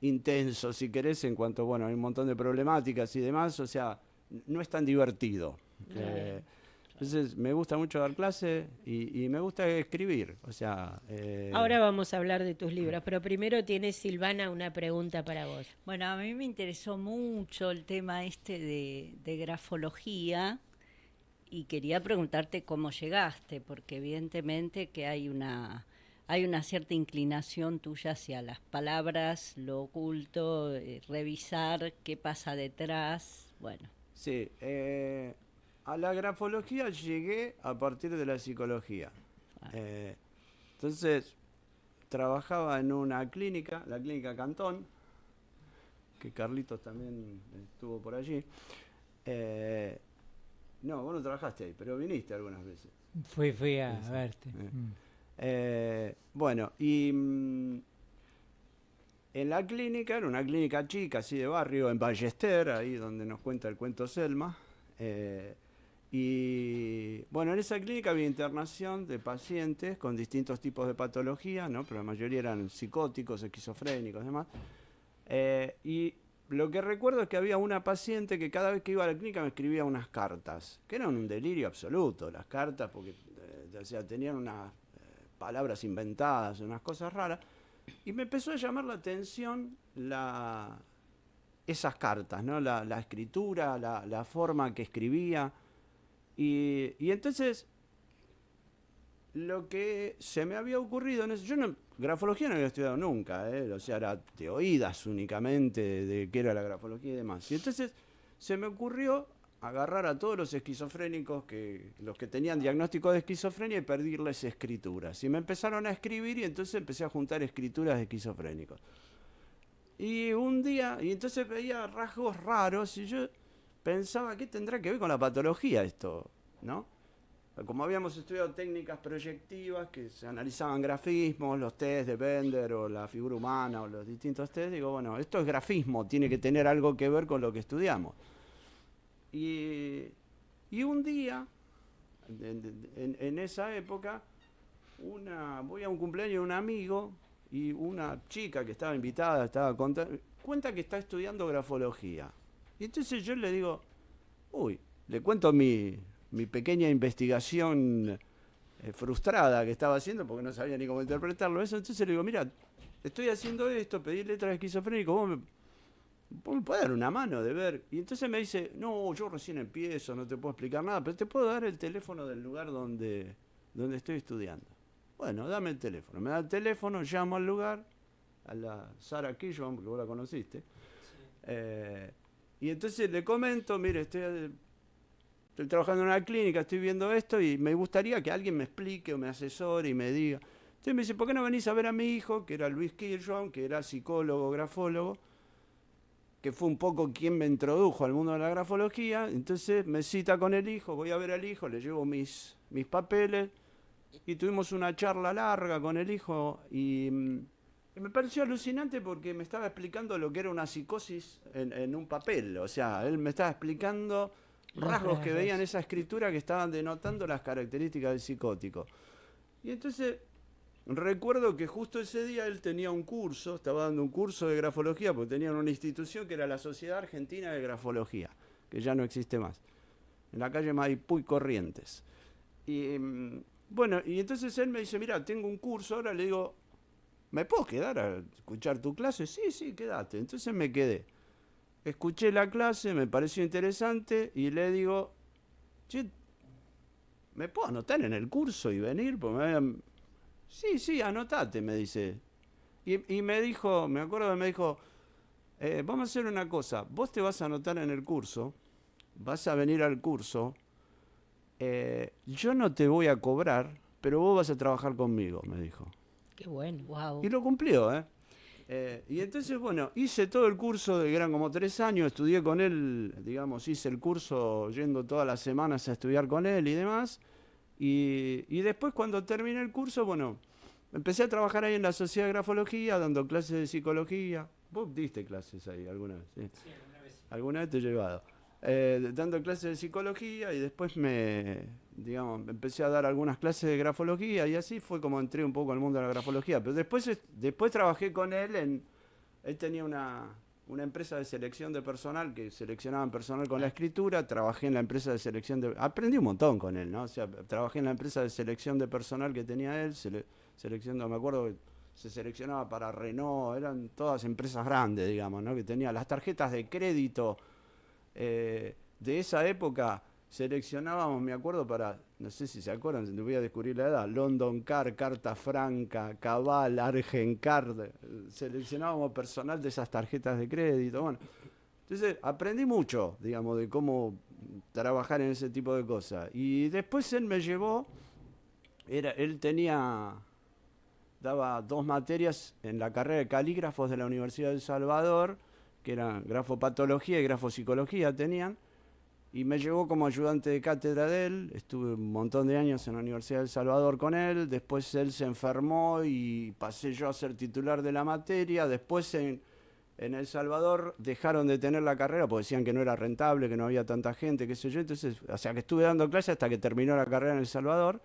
Speaker 5: intenso, si querés, en cuanto, bueno, hay un montón de problemáticas y demás, o sea, no es tan divertido. Entonces, me gusta mucho dar clases y me gusta escribir, o sea...
Speaker 3: Ahora vamos a hablar de tus libros, pero primero tiene Silvana una pregunta para vos.
Speaker 2: Bueno, a mí me interesó mucho el tema este de grafología y quería preguntarte cómo llegaste, porque evidentemente que hay una cierta inclinación tuya hacia las palabras, lo oculto, revisar qué pasa detrás, bueno.
Speaker 5: Sí, a la grafología llegué a partir de la psicología. Entonces, trabajaba en una clínica, la clínica Cantón, que Carlitos también estuvo por allí. No, vos no trabajaste ahí, pero viniste algunas veces.
Speaker 6: Fui a verte.
Speaker 5: Bueno, y en la clínica, era una clínica chica, así de barrio, en Ballester, ahí donde nos cuenta el cuento Selma. Y bueno, en esa clínica había internación de pacientes con distintos tipos de patología, ¿no? Pero la mayoría eran psicóticos, esquizofrénicos y demás. Y lo que recuerdo es que había una paciente que cada vez que iba a la clínica me escribía unas cartas, que eran un delirio absoluto, las cartas, porque o sea, tenían unas palabras inventadas, unas cosas raras. Y me empezó a llamar la atención esas cartas, ¿no? La escritura, la forma que escribía. Y entonces, lo que se me había ocurrido en eso, grafología no había estudiado nunca, o sea, era de oídas únicamente de qué era la grafología y demás. Y entonces se me ocurrió agarrar a todos los esquizofrénicos, los que tenían diagnóstico de esquizofrenia, y pedirles escrituras. Y me empezaron a escribir y entonces empecé a juntar escrituras de esquizofrénicos. Y un día, y entonces veía rasgos raros y yo pensaba, ¿qué tendrá que ver con la patología esto? ¿No? Como habíamos estudiado técnicas proyectivas que se analizaban grafismos, los test de Bender o la figura humana o los distintos test, digo, bueno, esto es grafismo, tiene que tener algo que ver con lo que estudiamos. Y un día, en esa época, voy a un cumpleaños de un amigo y una chica que estaba invitada, cuenta que está estudiando grafología. Y entonces yo le digo, le cuento mi pequeña investigación frustrada que estaba haciendo porque no sabía ni cómo interpretarlo. Entonces le digo, mira, estoy haciendo esto, pedí letras de esquizofrénico, vos me podés dar una mano de ver. Y entonces me dice, no, yo recién empiezo, no te puedo explicar nada, pero te puedo dar el teléfono del lugar donde estoy estudiando. Bueno, dame el teléfono. Me da el teléfono, llamo al lugar, a la Sara Killon, porque vos la conociste. Sí. Y entonces le comento, mire, estoy trabajando en una clínica, estoy viendo esto y me gustaría que alguien me explique o me asesore y me diga. Entonces me dice, ¿por qué no venís a ver a mi hijo, que era Luis Kirchhoff, que era psicólogo, grafólogo, que fue un poco quien me introdujo al mundo de la grafología? Entonces me cita con el hijo, voy a ver al hijo, le llevo mis papeles y tuvimos una charla larga con el hijo y me pareció alucinante porque me estaba explicando lo que era una psicosis en un papel. O sea, él me estaba explicando rasgos que veía en esa escritura que estaban denotando las características del psicótico. Y entonces recuerdo que justo ese día él tenía un curso, estaba dando un curso de grafología, porque tenían una institución que era la Sociedad Argentina de Grafología, que ya no existe más, en la calle Maipú y Corrientes. Y bueno, y entonces él me dice, mira, tengo un curso, ahora le digo, ¿me puedo quedar a escuchar tu clase? Sí, sí, quédate. Entonces me quedé. Escuché la clase, me pareció interesante y le digo, che, ¿me puedo anotar en el curso y venir? Porque sí, sí, anotate, me dice. Y me dijo, me acuerdo que me dijo, vamos a hacer una cosa, vos te vas a anotar en el curso, vas a venir al curso, yo no te voy a cobrar, pero vos vas a trabajar conmigo, me dijo.
Speaker 3: Qué bueno.
Speaker 2: Wow.
Speaker 5: Y lo cumplió, ¿eh? Y entonces, bueno, hice todo el curso, que eran como 3 años, estudié con él, digamos, hice el curso yendo todas las semanas a estudiar con él y demás. Y después, cuando terminé el curso, bueno, empecé a trabajar ahí en la Sociedad de Grafología, dando clases de psicología. Vos diste clases ahí alguna vez, ¿sí?
Speaker 6: Sí, alguna vez.
Speaker 5: Alguna vez te he llevado. Dando clases de psicología y después empecé a dar algunas clases de grafología y así fue como entré un poco al mundo de la grafología. Pero después trabajé con él él tenía una empresa de selección de personal que seleccionaban personal con la escritura, trabajé en la empresa de selección aprendí un montón con él, ¿no? O sea, trabajé en la empresa de selección de personal que tenía él, seleccionando, me acuerdo que se seleccionaba para Renault, eran todas empresas grandes, digamos, ¿no? Que tenía las tarjetas de crédito. De esa época seleccionábamos, me acuerdo, para, no sé si se acuerdan, les voy a descubrir la edad, London Car, Carta Franca, Cabal, Argencard, seleccionábamos personal de esas tarjetas de crédito, bueno. Entonces aprendí mucho, digamos, de cómo trabajar en ese tipo de cosas. Y después él me llevó, él daba 2 materias en la carrera de calígrafos de la Universidad de El Salvador, que eran grafopatología y grafopsicología tenían, y me llevó como ayudante de cátedra de él, estuve un montón de años en la Universidad de El Salvador con él, después él se enfermó y pasé yo a ser titular de la materia, después en El Salvador dejaron de tener la carrera porque decían que no era rentable, que no había tanta gente, qué sé yo, entonces, o sea que estuve dando clases hasta que terminó la carrera en El Salvador.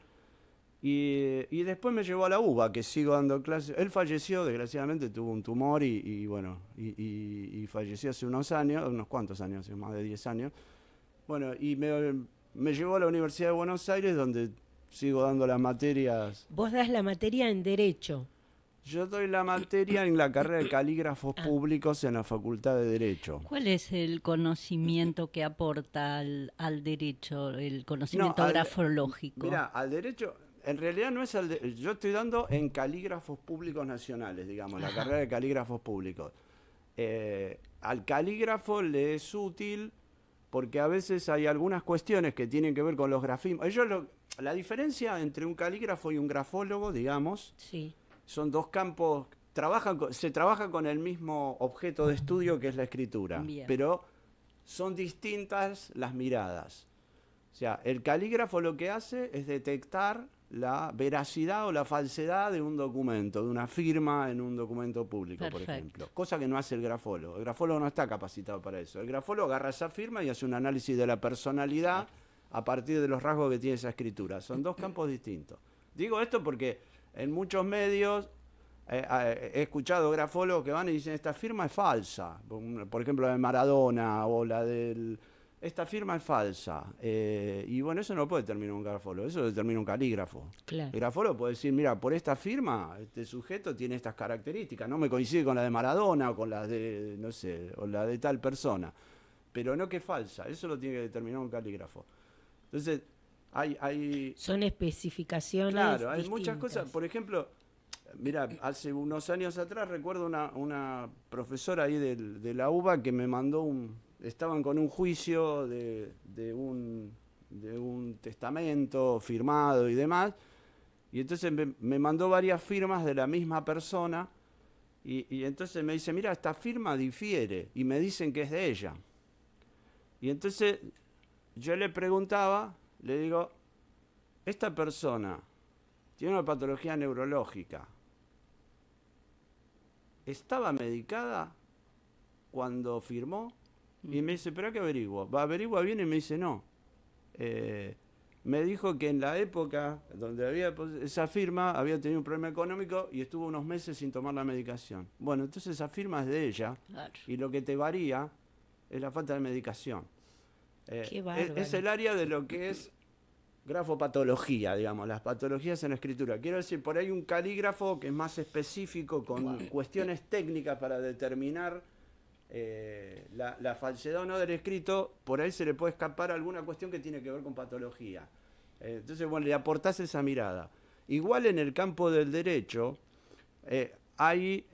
Speaker 5: Y después me llevó a la UBA, que sigo dando clases. Él falleció, desgraciadamente, tuvo un tumor y falleció hace unos años, unos cuantos años, más de 10 años. Bueno, y me llevó a la Universidad de Buenos Aires, donde sigo dando las materias.
Speaker 3: Vos das la materia en Derecho.
Speaker 5: Yo doy la materia en la carrera de calígrafos públicos en la Facultad de Derecho.
Speaker 2: ¿Cuál es el conocimiento que aporta al derecho, el conocimiento grafológico?
Speaker 5: Mira, al derecho, en realidad no es yo estoy dando en calígrafos públicos nacionales, digamos, la carrera de calígrafos públicos. Al calígrafo le es útil porque a veces hay algunas cuestiones que tienen que ver con los grafismos. La diferencia entre un calígrafo y un grafólogo, digamos,
Speaker 3: Sí.
Speaker 5: son 2 campos, se trabaja con el mismo objeto de estudio que es la escritura,
Speaker 2: Bien.
Speaker 5: pero son distintas las miradas. O sea, el calígrafo lo que hace es detectar la veracidad o la falsedad de un documento, de una firma en un documento público,
Speaker 2: Perfecto.
Speaker 5: por ejemplo. Cosa que no hace el grafólogo. El grafólogo no está capacitado para eso. El grafólogo agarra esa firma y hace un análisis de la personalidad a partir de los rasgos que tiene esa escritura. Son 2 campos distintos. Digo esto porque en muchos medios he escuchado grafólogos que van y dicen esta firma es falsa. Por ejemplo, la de Maradona o la del... Esta firma es falsa. Y bueno, eso no lo puede determinar un grafólogo, eso lo determina un calígrafo.
Speaker 3: Claro.
Speaker 5: El grafólogo puede decir, mira, por esta firma, este sujeto tiene estas características, no me coincide con la de Maradona o con la de, no sé, o la de tal persona. Pero no que es falsa, eso lo tiene que determinar un calígrafo. Entonces, hay
Speaker 3: Son especificaciones.
Speaker 5: claro, hay
Speaker 3: distintas.
Speaker 5: muchas cosas. Por ejemplo, mira, hace unos años atrás recuerdo una profesora ahí de la UBA que me mandó estaban con un juicio de un testamento firmado y demás, y entonces me mandó varias firmas de la misma persona, y entonces me dice, mira, esta firma difiere, y me dicen que es de ella. Y entonces yo le preguntaba, le digo, esta persona tiene una patología neurológica, ¿estaba medicada cuando firmó? Y me dice, ¿pero qué averiguo? Averigua bien y me dice, no. Me dijo que en la época donde había esa firma había tenido un problema económico y estuvo unos meses sin tomar la medicación. Bueno, entonces esa firma es de ella,
Speaker 2: Claro.
Speaker 5: y lo que te varía es la falta de medicación.
Speaker 3: Qué bárbaro.
Speaker 5: Es el área de lo que es grafopatología, digamos, las patologías en la escritura. Quiero decir, por ahí un calígrafo que es más específico con cuestiones técnicas para determinar la falsedad o no del escrito, por ahí se le puede escapar alguna cuestión que tiene que ver con patología. Entonces, bueno, le aportás esa mirada. Igual en el campo del derecho hay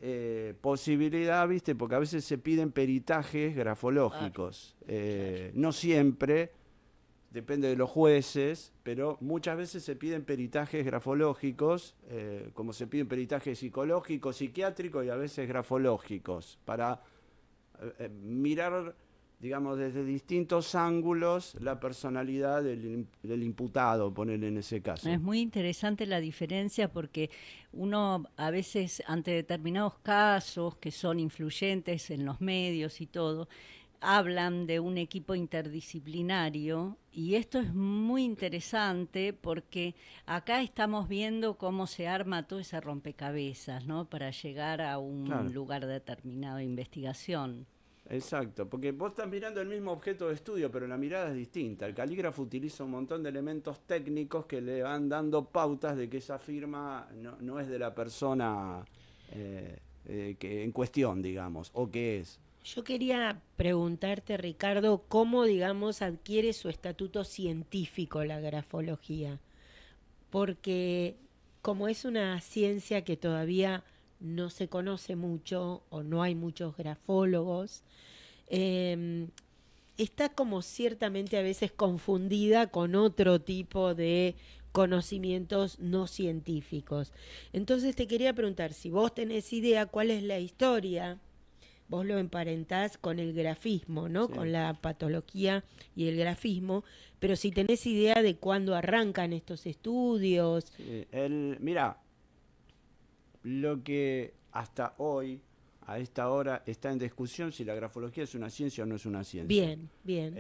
Speaker 5: posibilidad, ¿viste? Porque a veces se piden peritajes grafológicos. No siempre, depende de los jueces, pero muchas veces se piden peritajes grafológicos, como se piden peritajes psicológicos, psiquiátricos y a veces grafológicos, para mirar, digamos, desde distintos ángulos la personalidad del imputado, ponerle en ese caso.
Speaker 2: Es muy interesante la diferencia porque uno a veces ante determinados casos que son influyentes en los medios y todo, hablan de un equipo interdisciplinario y esto es muy interesante porque acá estamos viendo cómo se arma todo ese rompecabezas, ¿no? Para llegar a un lugar determinado de investigación.
Speaker 5: Exacto, porque vos estás mirando el mismo objeto de estudio, pero la mirada es distinta. El calígrafo utiliza un montón de elementos técnicos que le van dando pautas de que esa firma no es de la persona que en cuestión, digamos, o que es.
Speaker 3: Yo quería preguntarte, Ricardo, cómo, digamos, adquiere su estatuto científico la grafología. Porque como es una ciencia que todavía no se conoce mucho o no hay muchos grafólogos, está como ciertamente a veces confundida con otro tipo de conocimientos no científicos. Entonces te quería preguntar, si vos tenés idea cuál es la historia, vos lo emparentás con el grafismo, ¿no?
Speaker 5: Sí.
Speaker 3: Con la patología y el grafismo, pero si tenés idea de cuándo arrancan estos estudios.
Speaker 5: Sí, mira, lo que hasta hoy, a esta hora, está en discusión si la grafología es una ciencia o no es una ciencia.
Speaker 3: Bien, bien.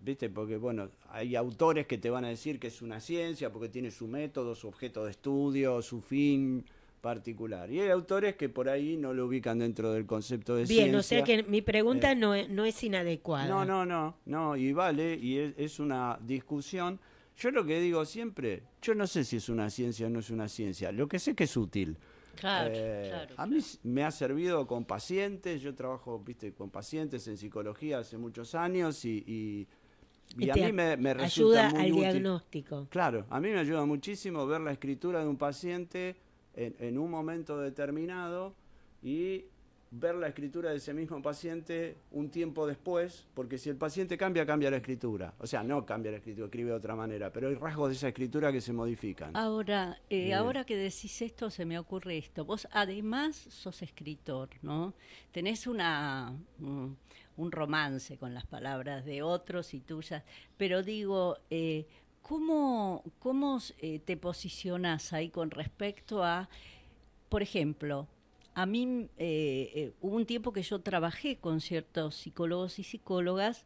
Speaker 5: ¿Viste? Porque, bueno, hay autores que te van a decir que es una ciencia porque tiene su método, su objeto de estudio, su fin particular. Y hay autores que por ahí no lo ubican dentro del concepto de ciencia.
Speaker 3: Bien, o sea que mi pregunta no es inadecuada.
Speaker 5: No, y vale, y es una discusión. Yo lo que digo siempre, yo no sé si es una ciencia o no es una ciencia, lo que sé es que es útil.
Speaker 2: Claro,
Speaker 5: A mí me ha servido con pacientes, yo trabajo, viste, con pacientes en psicología hace muchos años y a mí me resulta
Speaker 3: ayuda
Speaker 5: muy
Speaker 3: al
Speaker 5: útil.
Speaker 3: diagnóstico.
Speaker 5: Claro, a mí me ayuda muchísimo ver la escritura de un paciente en un momento determinado y ver la escritura de ese mismo paciente un tiempo después, porque si el paciente cambia, cambia la escritura. O sea, no cambia la escritura, escribe de otra manera, pero hay rasgos de esa escritura que se modifican.
Speaker 2: Ahora que decís esto, se me ocurre esto. Vos además sos escritor, ¿no? Tenés un romance con las palabras de otros y tuyas, pero digo, ¿cómo te posicionás ahí con respecto a, por ejemplo, a mí hubo un tiempo que yo trabajé con ciertos psicólogos y psicólogas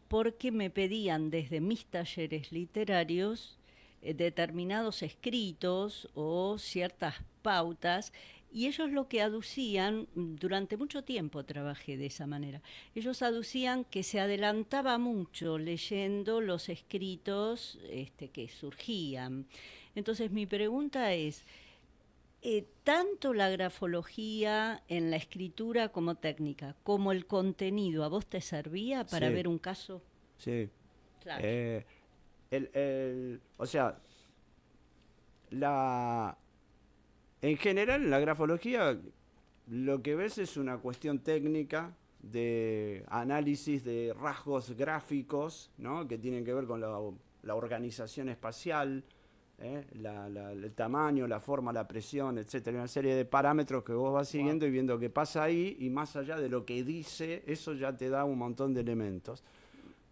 Speaker 2: porque me pedían desde mis talleres literarios determinados escritos o ciertas pautas, y ellos lo que aducían, durante mucho tiempo trabajé de esa manera, ellos aducían que se adelantaba mucho leyendo los escritos que surgían. Entonces mi pregunta es, tanto la grafología en la escritura como técnica, como el contenido, ¿a vos te servía para ver un caso?
Speaker 5: Sí.
Speaker 2: Claro.
Speaker 5: O sea, en general en la grafología lo que ves es una cuestión técnica de análisis de rasgos gráficos, ¿no? Que tienen que ver con la organización espacial, el tamaño, la forma, la presión, etcétera, una serie de parámetros que vos vas siguiendo y viendo qué pasa ahí, y más allá de lo que dice, eso ya te da un montón de elementos.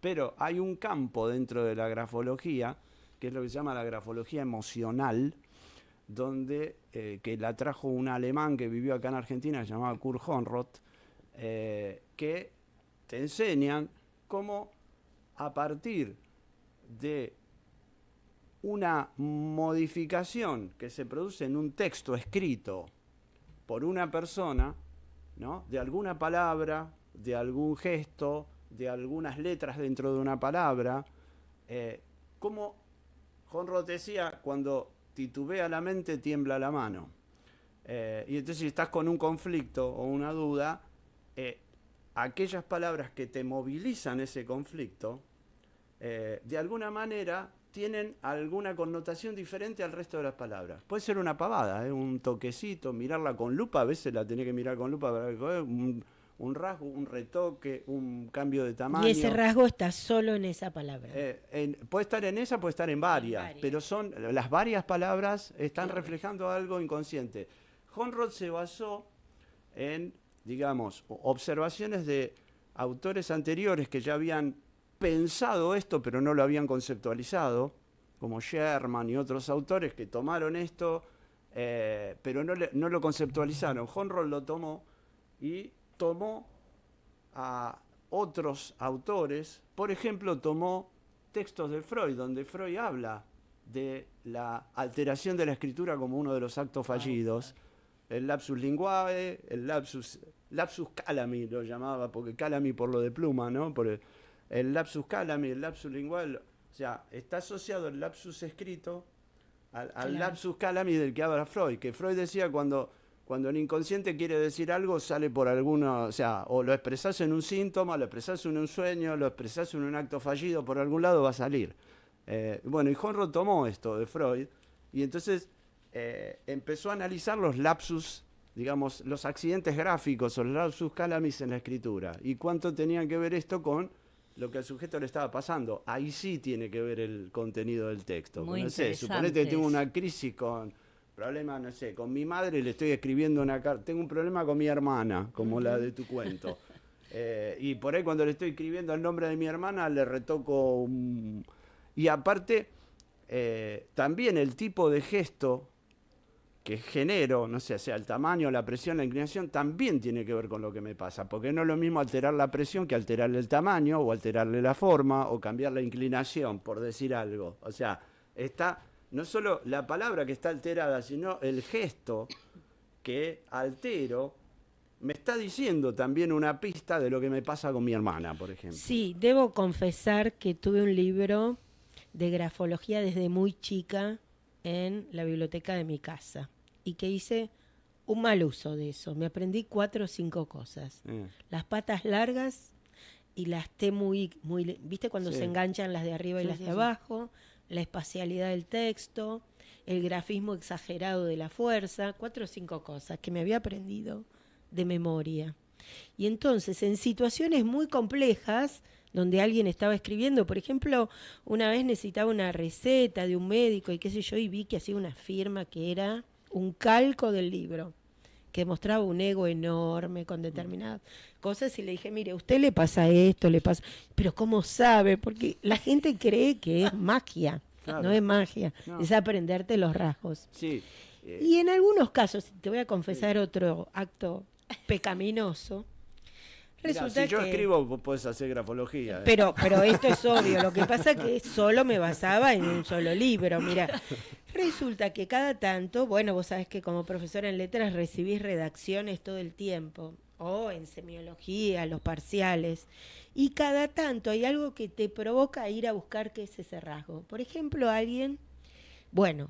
Speaker 5: Pero hay un campo dentro de la grafología, que es lo que se llama la grafología emocional, donde que la trajo un alemán que vivió acá en Argentina, se llamaba Kurt Honroth, que te enseñan cómo a partir de una modificación que se produce en un texto escrito por una persona, ¿no? De alguna palabra, de algún gesto, de algunas letras dentro de una palabra, como Conrad decía, cuando titubea la mente, tiembla la mano. Y entonces si estás con un conflicto o una duda, aquellas palabras que te movilizan ese conflicto, de alguna manera tienen alguna connotación diferente al resto de las palabras. Puede ser una pavada, un toquecito, mirarla con lupa, a veces la tenés que mirar con lupa para ver un rasgo, un retoque, un cambio de tamaño.
Speaker 3: Y ese rasgo está solo en esa palabra.
Speaker 5: Puede estar en esa, puede estar en varias, pero son las varias palabras están reflejando algo inconsciente. Conrad se basó en, digamos, observaciones de autores anteriores que ya habían pensado esto, pero no lo habían conceptualizado, como Sherman y otros autores que tomaron esto, pero no lo conceptualizaron. Conrad lo tomó y tomó a otros autores, por ejemplo, tomó textos de Freud, donde Freud habla de la alteración de la escritura como uno de los actos fallidos, el lapsus linguae, el lapsus calami lo llamaba, porque calami por lo de pluma, ¿no? Por el lapsus calami, el lapsus linguae, o sea, está asociado el lapsus escrito al lapsus calami del que habla Freud, que Freud decía cuando el inconsciente quiere decir algo, sale por alguna, o sea, o lo expresás en un síntoma, lo expresás en un sueño, lo expresás en un acto fallido, por algún lado va a salir. Bueno, y Conrad tomó esto de Freud, y entonces empezó a analizar los lapsus, digamos, los accidentes gráficos o los lapsus calamis en la escritura, y cuánto tenía que ver esto con lo que al sujeto le estaba pasando. Ahí sí tiene que ver el contenido del texto.
Speaker 2: Muy
Speaker 5: no sé, suponete que tengo una crisis con problema, no sé, con mi madre, le estoy escribiendo una carta, tengo un problema con mi hermana, como la de tu cuento. Y por ahí cuando le estoy escribiendo el nombre de mi hermana, le retoco Y aparte, también el tipo de gesto que genero, no sé, sea el tamaño, la presión, la inclinación, también tiene que ver con lo que me pasa, porque no es lo mismo alterar la presión que alterarle el tamaño, o alterarle la forma, o cambiar la inclinación, por decir algo. O sea, está no solo la palabra que está alterada, sino el gesto que altero, me está diciendo también una pista de lo que me pasa con mi hermana, por ejemplo.
Speaker 3: Sí, debo confesar que tuve un libro de grafología desde muy chica en la biblioteca de mi casa y que hice un mal uso de eso. Me aprendí 4 o 5 cosas. Las patas largas y las T muy, ¿viste cuando se enganchan las de arriba y las de abajo? La espacialidad del texto, el grafismo exagerado de la fuerza, 4 o 5 cosas que me había aprendido de memoria. Y entonces, en situaciones muy complejas, donde alguien estaba escribiendo, por ejemplo, una vez necesitaba una receta de un médico y qué sé yo, y vi que hacía una firma que era un calco del libro, que mostraba un ego enorme con determinadas cosas, y le dije, mire, a usted le pasa esto, le pasa... Pero ¿cómo sabe? Porque la gente cree que es magia. Claro. No es magia, no. Es aprenderte los rasgos.
Speaker 5: Sí.
Speaker 3: Y en algunos casos, te voy a confesar otro acto pecaminoso.
Speaker 5: Mirá, si yo escribo, vos podés hacer grafología.
Speaker 3: Pero esto es obvio. Lo que pasa es que solo me basaba en un solo libro. Mira, resulta que cada tanto, bueno, vos sabés que como profesora en letras recibís redacciones todo el tiempo, o en semiología, los parciales, y cada tanto hay algo que te provoca ir a buscar qué es ese rasgo. Por ejemplo,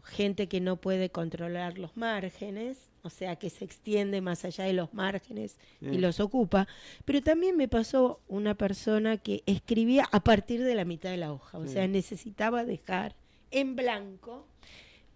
Speaker 3: gente que no puede controlar los márgenes, o sea, que se extiende más allá de los márgenes y los ocupa. Pero también me pasó una persona que escribía a partir de la mitad de la hoja, o sea, necesitaba dejar en blanco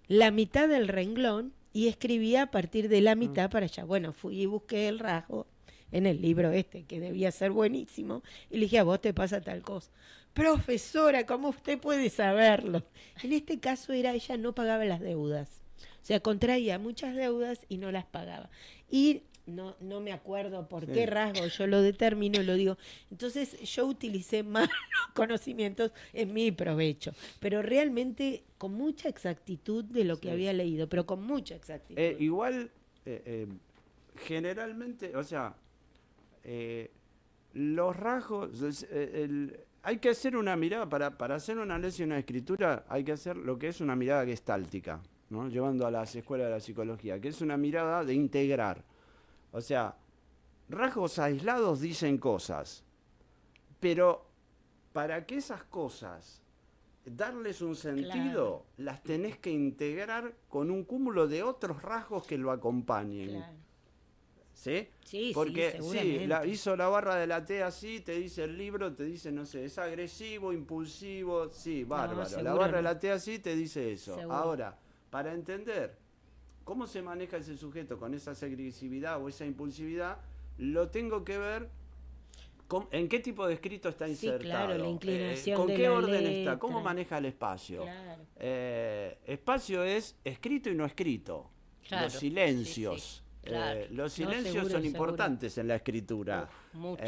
Speaker 3: la mitad del renglón y escribía a partir de la mitad para allá. Bueno, fui y busqué el rasgo en el libro que debía ser buenísimo, y le dije, a vos te pasa tal cosa. Profesora, ¿cómo usted puede saberlo? En este caso ella no pagaba las deudas. O sea, contraía muchas deudas y no las pagaba. Y no me acuerdo por qué rasgo yo lo determino y lo digo. Entonces yo utilicé más conocimientos en mi provecho, pero realmente con mucha exactitud de lo que había leído, pero con mucha exactitud.
Speaker 5: Igual, generalmente, o sea, los rasgos, hay que hacer una mirada, para hacer un análisis de una escritura, hay que hacer lo que es una mirada gestáltica, ¿no? Llevando a las escuelas de la psicología, que es una mirada de integrar. O sea, rasgos aislados dicen cosas, pero para que esas cosas darles un sentido, las tenés que integrar con un cúmulo de otros rasgos que lo acompañen.
Speaker 3: Claro.
Speaker 5: ¿Sí?
Speaker 3: Sí,
Speaker 5: porque
Speaker 3: seguramente.
Speaker 5: hizo la barra de la T así, te dice el libro, te dice, no sé, es agresivo, impulsivo, sí, bárbaro. La barra de la T así te dice eso.
Speaker 3: Seguro.
Speaker 5: Ahora, para entender cómo se maneja ese sujeto con esa agresividad o esa impulsividad, lo tengo que ver en qué tipo de escrito está insertado.
Speaker 3: Sí, claro, la inclinación
Speaker 5: con
Speaker 3: de
Speaker 5: qué
Speaker 3: la
Speaker 5: orden
Speaker 3: letra.
Speaker 5: está, cómo maneja el espacio.
Speaker 3: Claro.
Speaker 5: Espacio es escrito y no escrito.
Speaker 2: Claro,
Speaker 5: Los silencios.
Speaker 2: sí, sí. Claro.
Speaker 5: Los silencios
Speaker 3: seguro,
Speaker 5: son
Speaker 3: seguro.
Speaker 5: importantes en la escritura.
Speaker 2: Mucho.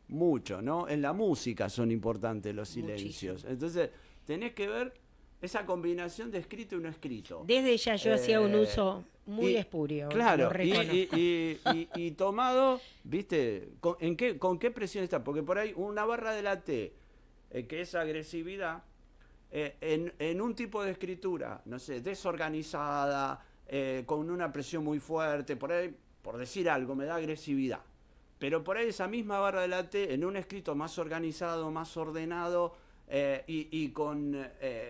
Speaker 5: Mucho, ¿no? En la música son importantes los silencios.
Speaker 2: Muchísimo.
Speaker 5: Entonces, tenés que ver esa combinación de escrito y no escrito.
Speaker 3: Desde ya yo hacía un uso muy
Speaker 5: y-
Speaker 3: espurio.
Speaker 5: Claro,
Speaker 3: lo reconozco.
Speaker 5: y tomado, ¿viste? ¿Con qué presión está? Porque por ahí una barra de la T, que es agresividad, en un tipo de escritura, no sé, desorganizada, con una presión muy fuerte, por ahí, por decir algo, me da agresividad. Pero por ahí esa misma barra de la T, en un escrito más organizado, más ordenado, y con,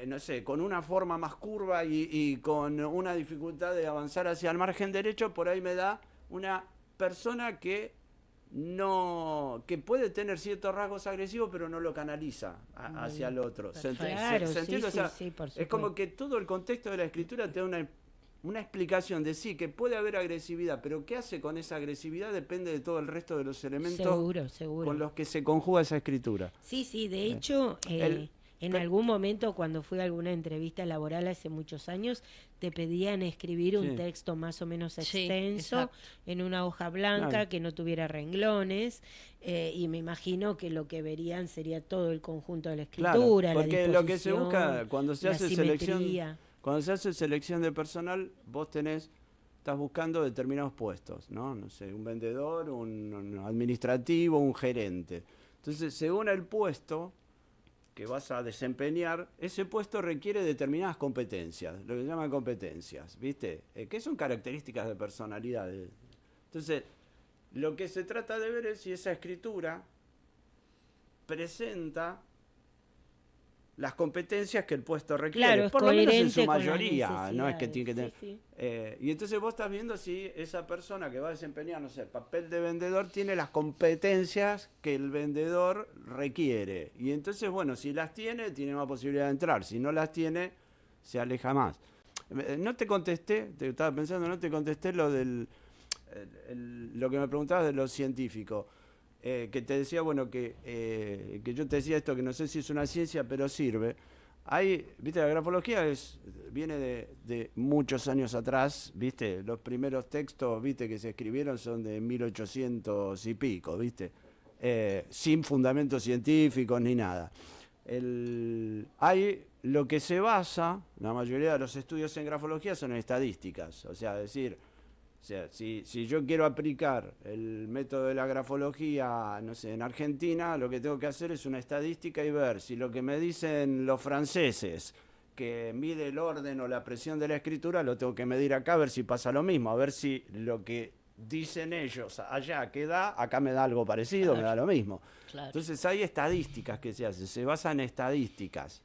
Speaker 5: no sé, con una forma más curva y con una dificultad de avanzar hacia el margen derecho, por ahí me da una persona que puede tener ciertos rasgos agresivos, pero no lo canaliza hacia el otro.
Speaker 3: Claro,
Speaker 5: ¿Se
Speaker 3: sí,
Speaker 5: entiende? O
Speaker 3: sí,
Speaker 5: sea,
Speaker 3: sí, por
Speaker 5: es como
Speaker 3: supuesto.
Speaker 5: que todo el contexto de la escritura te da una explicación de sí, que puede haber agresividad, pero qué hace con esa agresividad depende de todo el resto de los elementos
Speaker 3: Seguro.
Speaker 5: con los que se conjuga esa escritura.
Speaker 3: Sí, de hecho, en algún momento cuando fui a alguna entrevista laboral hace muchos años, te pedían escribir un
Speaker 5: Sí.
Speaker 3: texto más o menos
Speaker 2: Sí,
Speaker 3: extenso
Speaker 2: exacto.
Speaker 3: en una hoja blanca
Speaker 5: Claro.
Speaker 3: que no tuviera renglones, y me imagino que lo que verían sería todo el conjunto de la
Speaker 5: Claro,
Speaker 3: escritura,
Speaker 5: porque
Speaker 3: la
Speaker 5: lo que se busca
Speaker 3: disposición,
Speaker 5: cuando se
Speaker 3: la
Speaker 5: hace
Speaker 3: simetría.
Speaker 5: cuando se hace selección de personal, vos estás buscando determinados puestos, ¿no? No sé, un vendedor, un administrativo, un gerente. Entonces, según el puesto que vas a desempeñar, ese puesto requiere determinadas competencias, lo que se llaman competencias, ¿viste? Que son características de personalidad. Entonces, lo que se trata de ver es si esa escritura presenta las competencias que el puesto requiere,
Speaker 3: Claro, es
Speaker 5: por lo menos en
Speaker 3: coherente
Speaker 5: su
Speaker 3: con las
Speaker 5: mayoría, no es que tiene que tener...
Speaker 3: necesidades.
Speaker 5: y entonces vos estás viendo si esa persona que va a desempeñar, no sé, el papel de vendedor tiene las competencias que el vendedor requiere. Y entonces, bueno, si las tiene más posibilidad de entrar. Si no las tiene, se aleja más. No te contesté, te estaba pensando, no te contesté lo lo que me preguntabas de lo científico. Que te decía, bueno, que yo te decía esto, que no sé si es una ciencia, pero sirve. Viste, la grafología viene de muchos años atrás, viste, los primeros textos, viste, que se escribieron son de 1800 y pico, viste, sin fundamentos científicos ni nada. Lo que se basa, la mayoría de los estudios en grafología son en estadísticas, o sea, decir, si yo quiero aplicar el método de la grafología, no sé, en Argentina, lo que tengo que hacer es una estadística y ver si lo que me dicen los franceses, que mide el orden o la presión de la escritura, lo tengo que medir acá, a ver si pasa lo mismo, a ver si lo que dicen ellos allá que da, acá me da algo parecido, me da lo mismo.
Speaker 2: Claro.
Speaker 5: Entonces hay estadísticas que se hacen, se basan en estadísticas.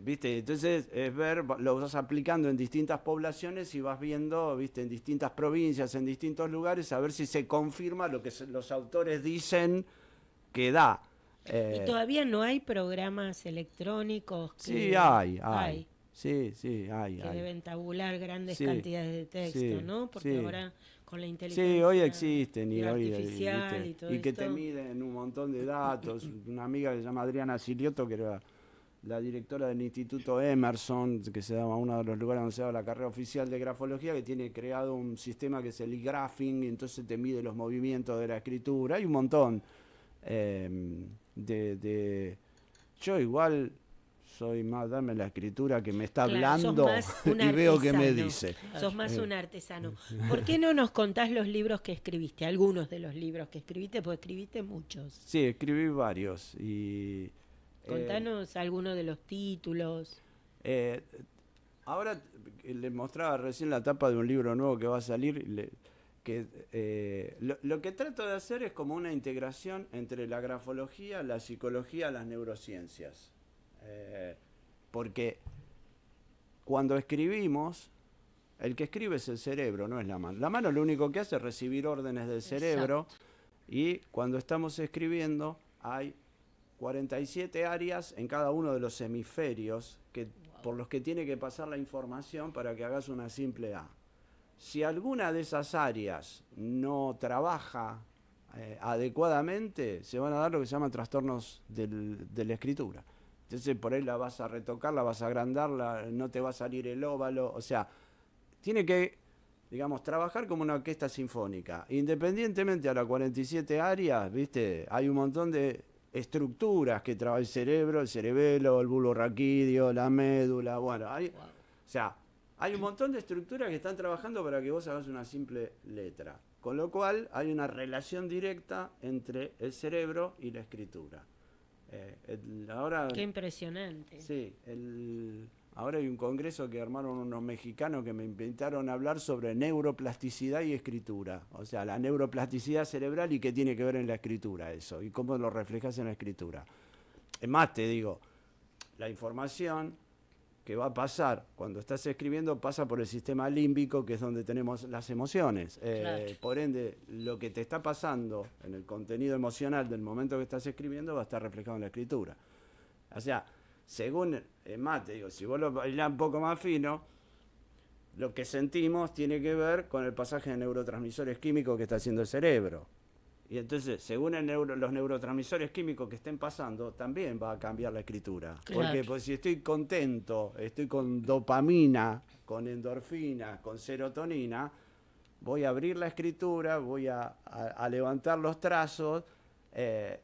Speaker 5: ¿Viste? Entonces es ver, lo vas aplicando en distintas poblaciones y vas viendo, ¿viste? En distintas provincias, en distintos lugares, a ver si se confirma lo que los autores dicen que da.
Speaker 3: Y todavía no hay programas electrónicos que
Speaker 5: Sí, hay. Sí, hay.
Speaker 3: que deben tabular grandes
Speaker 5: Sí,
Speaker 3: cantidades de texto,
Speaker 5: sí,
Speaker 3: ¿no? Porque
Speaker 5: sí.
Speaker 3: ahora con la inteligencia
Speaker 5: Sí, hoy existen
Speaker 3: artificial
Speaker 5: ¿viste?
Speaker 3: y todo
Speaker 5: y que
Speaker 3: esto.
Speaker 5: te miden un montón de datos. Una amiga que se llama Adriana Silioto, que era la directora del Instituto Emerson, que se llama uno de los lugares donde se da la carrera oficial de grafología, que tiene creado un sistema que es el e-graphing, y entonces te mide los movimientos de la escritura. Hay un montón yo igual soy más, dame la escritura que me está
Speaker 3: Claro, sos
Speaker 5: hablando
Speaker 3: más un
Speaker 5: y veo que me
Speaker 3: artesano.
Speaker 5: dice.
Speaker 3: Sos más un artesano. ¿Por qué no nos contás los libros que escribiste? Algunos de los libros que escribiste, porque escribiste muchos.
Speaker 5: Sí, escribí varios y...
Speaker 3: Contanos algunos de los títulos.
Speaker 5: Ahora les mostraba recién la tapa de un libro nuevo que va a salir, lo que trato de hacer es como una integración entre la grafología, la psicología, las neurociencias. Porque cuando escribimos, el que escribe es el cerebro, no es la mano. La mano lo único que hace es recibir órdenes del cerebro. Y cuando estamos escribiendo hay 47 áreas en cada uno de los hemisferios por los que tiene que pasar la información para que hagas una simple A. Si alguna de esas áreas no trabaja adecuadamente, se van a dar lo que se llaman trastornos de la escritura. Entonces por ahí la vas a retocar, la vas a agrandar, no te va a salir el óvalo, o sea, tiene que, digamos, trabajar como una orquesta sinfónica. Independientemente a las 47 áreas, ¿viste? Hay un montón de estructuras que trabaja el cerebro, el cerebelo, el bulbo raquídeo, la médula, bueno, o sea, hay un montón de estructuras que están trabajando para que vos hagas una simple letra. Con lo cual hay una relación directa entre el cerebro y la escritura. Ahora,
Speaker 3: Qué impresionante.
Speaker 5: sí, ahora hay un congreso que armaron unos mexicanos que me invitaron a hablar sobre neuroplasticidad y escritura. O sea, la neuroplasticidad cerebral y qué tiene que ver en la escritura eso, y cómo lo reflejas en la escritura. Es más, te digo, la información que va a pasar cuando estás escribiendo pasa por el sistema límbico, que es donde tenemos las emociones.
Speaker 2: Claro.
Speaker 5: Por ende, lo que te está pasando en el contenido emocional del momento que estás escribiendo va a estar reflejado en la escritura. O sea, según, más te digo, si vos lo bailás un poco más fino, lo que sentimos tiene que ver con el pasaje de neurotransmisores químicos que está haciendo el cerebro. Y entonces, según los neurotransmisores químicos que estén pasando, también va a cambiar la escritura.
Speaker 2: Claro.
Speaker 5: Porque si estoy contento, estoy con dopamina, con endorfina, con serotonina, voy a abrir la escritura, voy a levantar los trazos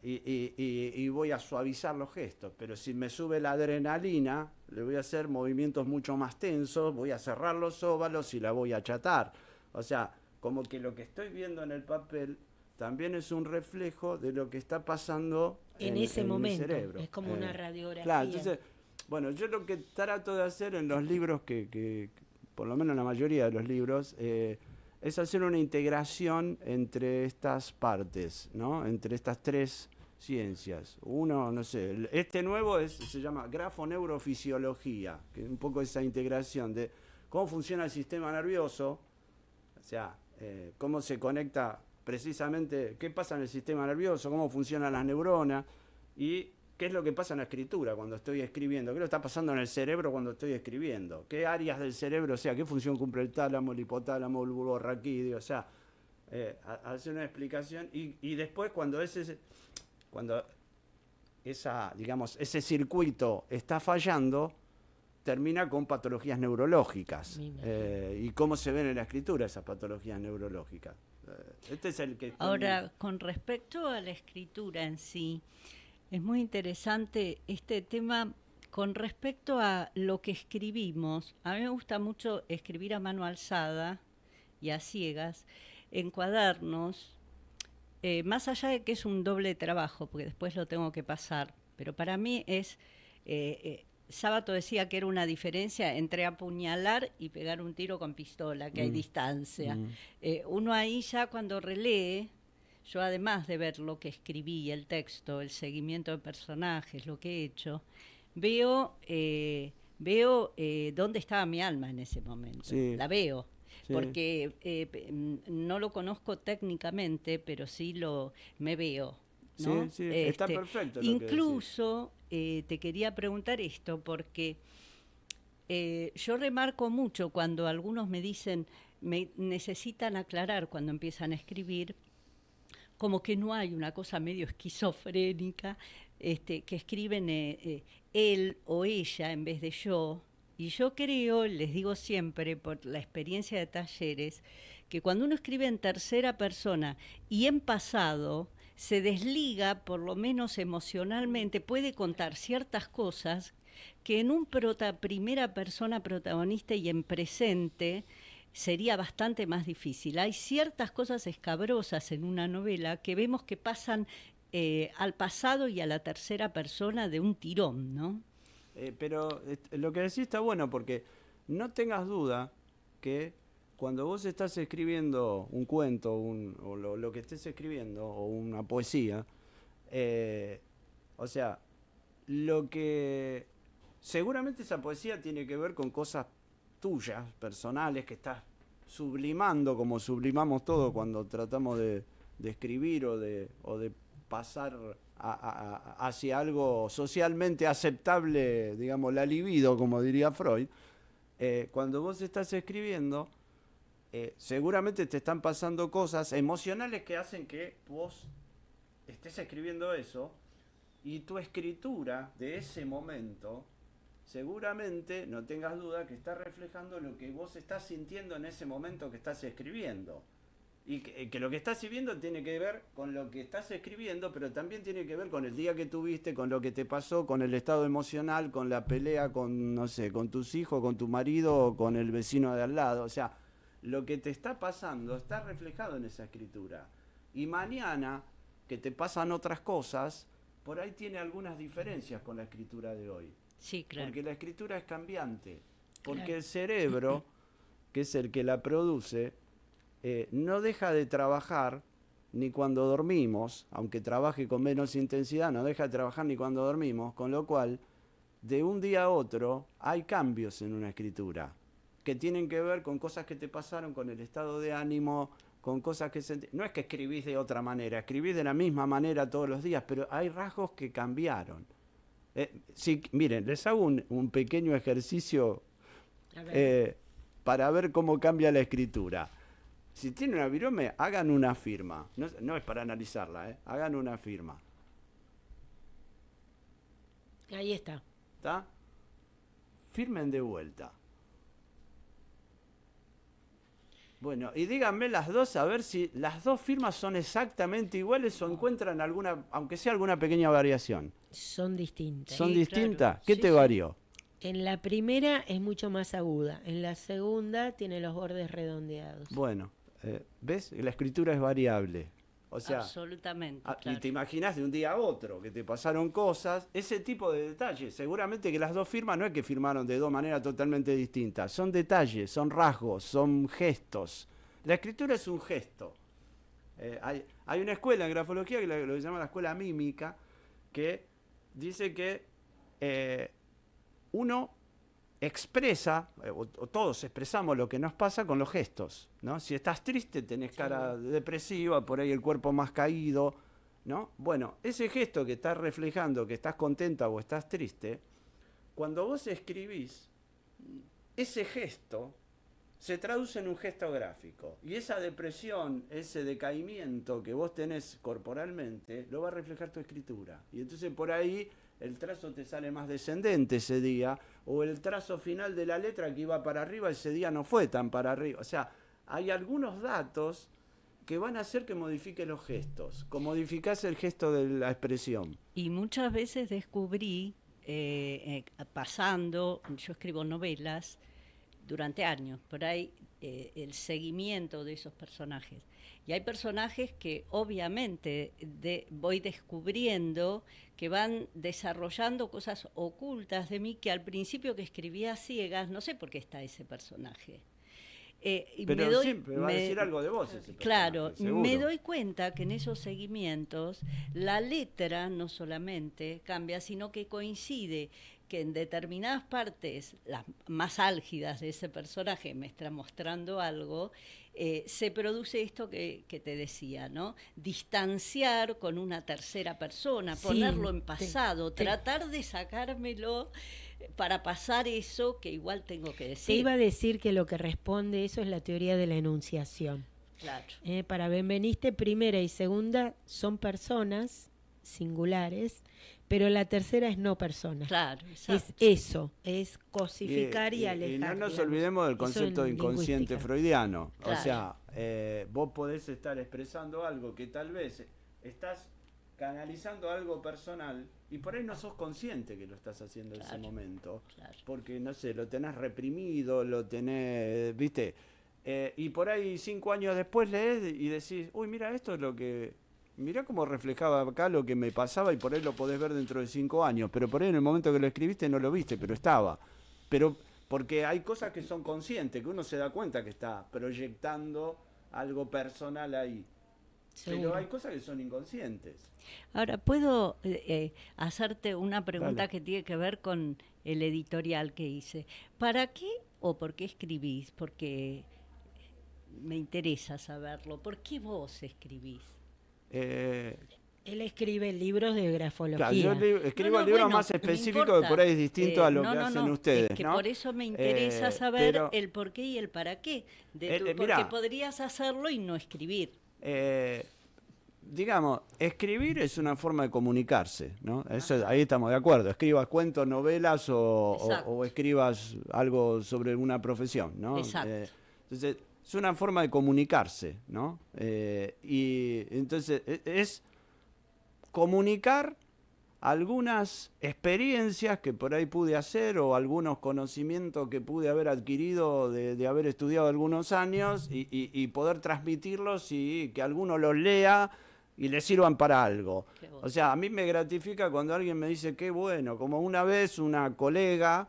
Speaker 5: y voy a suavizar los gestos. Pero si me sube la adrenalina, le voy a hacer movimientos mucho más tensos, voy a cerrar los óvalos y la voy a achatar. O sea, como que lo que estoy viendo en el papel también es un reflejo de lo que está pasando
Speaker 3: En ese momento,
Speaker 5: mi cerebro.
Speaker 3: es como una radiografía.
Speaker 5: Claro, entonces, bueno, yo lo que trato de hacer en los libros, que por lo menos la mayoría de los libros, es hacer una integración entre estas partes, ¿no? Entre estas tres ciencias. Uno, no sé, este nuevo se llama grafoneurofisiología, que es un poco esa integración de cómo funciona el sistema nervioso, o sea, cómo se conecta precisamente, qué pasa en el sistema nervioso, cómo funcionan las neuronas y qué es lo que pasa en la escritura cuando estoy escribiendo, qué es lo que está pasando en el cerebro cuando estoy escribiendo, qué áreas del cerebro, o sea, qué función cumple el tálamo, el hipotálamo, el bulbo raquídeo, o sea, hacer una explicación y después cuando ese circuito está fallando, termina con patologías neurológicas y cómo se ven en la escritura esas patologías neurológicas. Este es el que
Speaker 2: Ahora, con respecto a la escritura en sí, es muy interesante este tema con respecto a lo que escribimos. A mí me gusta mucho escribir a mano alzada y a ciegas, en cuadernos, más allá de que es un doble trabajo, porque después lo tengo que pasar, pero para mí es... Sábato decía que era una diferencia entre apuñalar y pegar un tiro con pistola, que hay distancia. Uno ahí ya cuando relee, yo además de ver lo que escribí, el texto, el seguimiento de personajes, lo que he hecho, veo dónde estaba mi alma en ese momento.
Speaker 5: Sí.
Speaker 2: La veo.
Speaker 5: Sí.
Speaker 2: Porque no lo conozco técnicamente, pero sí me veo. ¿no?
Speaker 5: Sí, está perfecto.
Speaker 2: Incluso te quería preguntar esto, porque yo remarco mucho cuando algunos me dicen, me necesitan aclarar cuando empiezan a escribir, como que no hay una cosa medio esquizofrénica, que escriben él o ella en vez de yo. Y yo creo, les digo siempre, por la experiencia de talleres, que cuando uno escribe en tercera persona y en pasado, se desliga, por lo menos emocionalmente, puede contar ciertas cosas que en un primera persona protagonista y en presente sería bastante más difícil. Hay ciertas cosas escabrosas en una novela que vemos que pasan al pasado y a la tercera persona de un tirón, ¿no?
Speaker 5: Pero lo que decís está bueno, porque no tengas duda que cuando vos estás escribiendo un cuento o lo que estés escribiendo, o una poesía, o sea, lo que seguramente esa poesía tiene que ver con cosas tuyas, personales, que estás sublimando, como sublimamos todo cuando tratamos de escribir o de pasar hacia algo socialmente aceptable, digamos, la libido, como diría Freud. Cuando vos estás escribiendo, seguramente te están pasando cosas emocionales que hacen que vos estés escribiendo eso, y tu escritura de ese momento seguramente, no tengas duda, que está reflejando lo que vos estás sintiendo en ese momento que estás escribiendo. Y que lo que estás escribiendo tiene que ver con lo que estás escribiendo, pero también tiene que ver con el día que tuviste, con lo que te pasó, con el estado emocional, con la pelea con, no sé, con tus hijos, con tu marido o con el vecino de al lado. O sea, lo que te está pasando está reflejado en esa escritura. Y mañana, que te pasan otras cosas, por ahí tiene algunas diferencias con la escritura de hoy.
Speaker 2: Sí, claro.
Speaker 5: Porque la escritura es cambiante. Porque el cerebro, que es el que la produce, no deja de trabajar ni cuando dormimos, aunque trabaje con menos intensidad, no deja de trabajar ni cuando dormimos, con lo cual, de un día a otro, hay cambios en una escritura, que tienen que ver con cosas que te pasaron, con el estado de ánimo, con cosas que no es que escribís de otra manera, escribís de la misma manera todos los días, pero hay rasgos que cambiaron. Sí, miren, les hago un pequeño ejercicio para ver cómo cambia la escritura. Si tienen una virome, hagan una firma. No es para analizarla, hagan una firma.
Speaker 3: Ahí está.
Speaker 5: ¿Está? Firmen de vuelta. Bueno, y díganme las dos, a ver si las dos firmas son exactamente iguales o encuentran alguna, aunque sea alguna pequeña variación.
Speaker 3: Son distintas.
Speaker 5: ¿Son distintas?
Speaker 2: Claro.
Speaker 5: ¿Qué
Speaker 2: Sí,
Speaker 5: te
Speaker 2: sí.
Speaker 5: varió?
Speaker 3: En la primera es mucho más aguda. En la segunda tiene los bordes redondeados.
Speaker 5: Bueno, ¿ves? La escritura es variable. O sea,
Speaker 2: absolutamente.
Speaker 5: y
Speaker 2: Claro.
Speaker 5: te imaginas de un día a otro que te pasaron cosas, ese tipo de detalles. Seguramente que las dos firmas no es que firmaron de dos maneras totalmente distintas. Son detalles, son rasgos, son gestos. La escritura es un gesto. Hay una escuela en grafología que lo que se llama la escuela mímica, que dice que uno expresa, o todos expresamos lo que nos pasa con los gestos, ¿no? Si estás triste, tenés cara depresiva, por ahí el cuerpo más caído, ¿no? Bueno, ese gesto que estás reflejando, que estás contenta o estás triste, cuando vos escribís, ese gesto se traduce en un gesto gráfico. Y esa depresión, ese decaimiento que vos tenés corporalmente, lo va a reflejar tu escritura. Y entonces por ahí el trazo te sale más descendente ese día, o el trazo final de la letra que iba para arriba ese día no fue tan para arriba. O sea, hay algunos datos que van a hacer que modifique los gestos, como modificás el gesto de la expresión.
Speaker 2: Y muchas veces descubrí, pasando, yo escribo novelas durante años, por ahí el seguimiento de esos personajes. Y hay personajes que obviamente voy descubriendo que van desarrollando cosas ocultas de mí que al principio que escribía a ciegas, no sé por qué está ese personaje. Y
Speaker 5: Pero siempre va a decir algo de vos ese personaje,
Speaker 2: claro,
Speaker 5: seguro.
Speaker 2: me doy cuenta que en esos seguimientos la letra no solamente cambia, sino que coincide que en determinadas partes, las más álgidas de ese personaje me está mostrando algo, se produce esto que te decía, ¿no? Distanciar con una tercera persona,
Speaker 3: Sí,
Speaker 2: ponerlo en pasado, tratar de sacármelo para pasar eso que igual tengo que
Speaker 3: Te
Speaker 2: decir.
Speaker 3: iba a decir que lo que responde eso es la teoría de la enunciación.
Speaker 2: Claro.
Speaker 3: Para Benveniste, primera y segunda son personas singulares, pero la tercera es no persona.
Speaker 2: Claro,
Speaker 3: Es
Speaker 2: exacto.
Speaker 3: eso, es cosificar y alejar.
Speaker 5: Y no nos
Speaker 3: digamos.
Speaker 5: olvidemos del
Speaker 3: Eso
Speaker 5: concepto
Speaker 3: en
Speaker 5: inconsciente
Speaker 3: lingüística.
Speaker 5: freudiano.
Speaker 2: Claro.
Speaker 5: O sea, vos podés estar expresando algo que tal vez estás canalizando algo personal y por ahí no sos consciente que lo estás haciendo en ese momento.
Speaker 2: Claro.
Speaker 5: Porque, no sé, lo tenés reprimido, lo tenés, ¿viste? Y por ahí 5 años después lees y decís, uy, mira, esto es lo que... Mirá cómo reflejaba acá lo que me pasaba y por ahí lo podés ver dentro de 5 años. Pero por ahí en el momento que lo escribiste no lo viste, pero estaba. Pero porque hay cosas que son conscientes, que uno se da cuenta que está proyectando algo personal ahí.
Speaker 3: Seguro.
Speaker 5: Pero hay cosas que son inconscientes.
Speaker 2: Ahora, ¿puedo hacerte una pregunta
Speaker 5: Dale.
Speaker 2: que tiene que ver con el editorial que hice? ¿Para qué o por qué escribís? Porque me interesa saberlo. ¿Por qué vos escribís?
Speaker 3: Él escribe libros de grafología.
Speaker 5: Claro, yo escribo
Speaker 2: No,
Speaker 5: el libro
Speaker 2: bueno,
Speaker 5: más
Speaker 2: no
Speaker 5: específico
Speaker 2: importa.
Speaker 5: que por ahí es distinto a lo
Speaker 2: No,
Speaker 5: que
Speaker 2: no,
Speaker 5: hacen
Speaker 2: no.
Speaker 5: ustedes,
Speaker 2: Es que
Speaker 5: ¿no?
Speaker 2: por eso me interesa saber
Speaker 5: pero,
Speaker 2: el por qué y el para qué. Porque
Speaker 5: mirá.
Speaker 2: podrías hacerlo y no escribir.
Speaker 5: Digamos, escribir es una forma de comunicarse, ¿no? Eso, ahí estamos de acuerdo. Escribas cuentos, novelas o escribas algo sobre una profesión, ¿no?
Speaker 2: Exacto.
Speaker 5: Entonces, es una forma de comunicarse, ¿no? Y entonces es comunicar algunas experiencias que por ahí pude hacer o algunos conocimientos que pude haber adquirido de haber estudiado algunos años y poder transmitirlos y que alguno los lea y le sirvan para algo. O sea, a mí me gratifica cuando alguien me dice qué bueno, como una vez una colega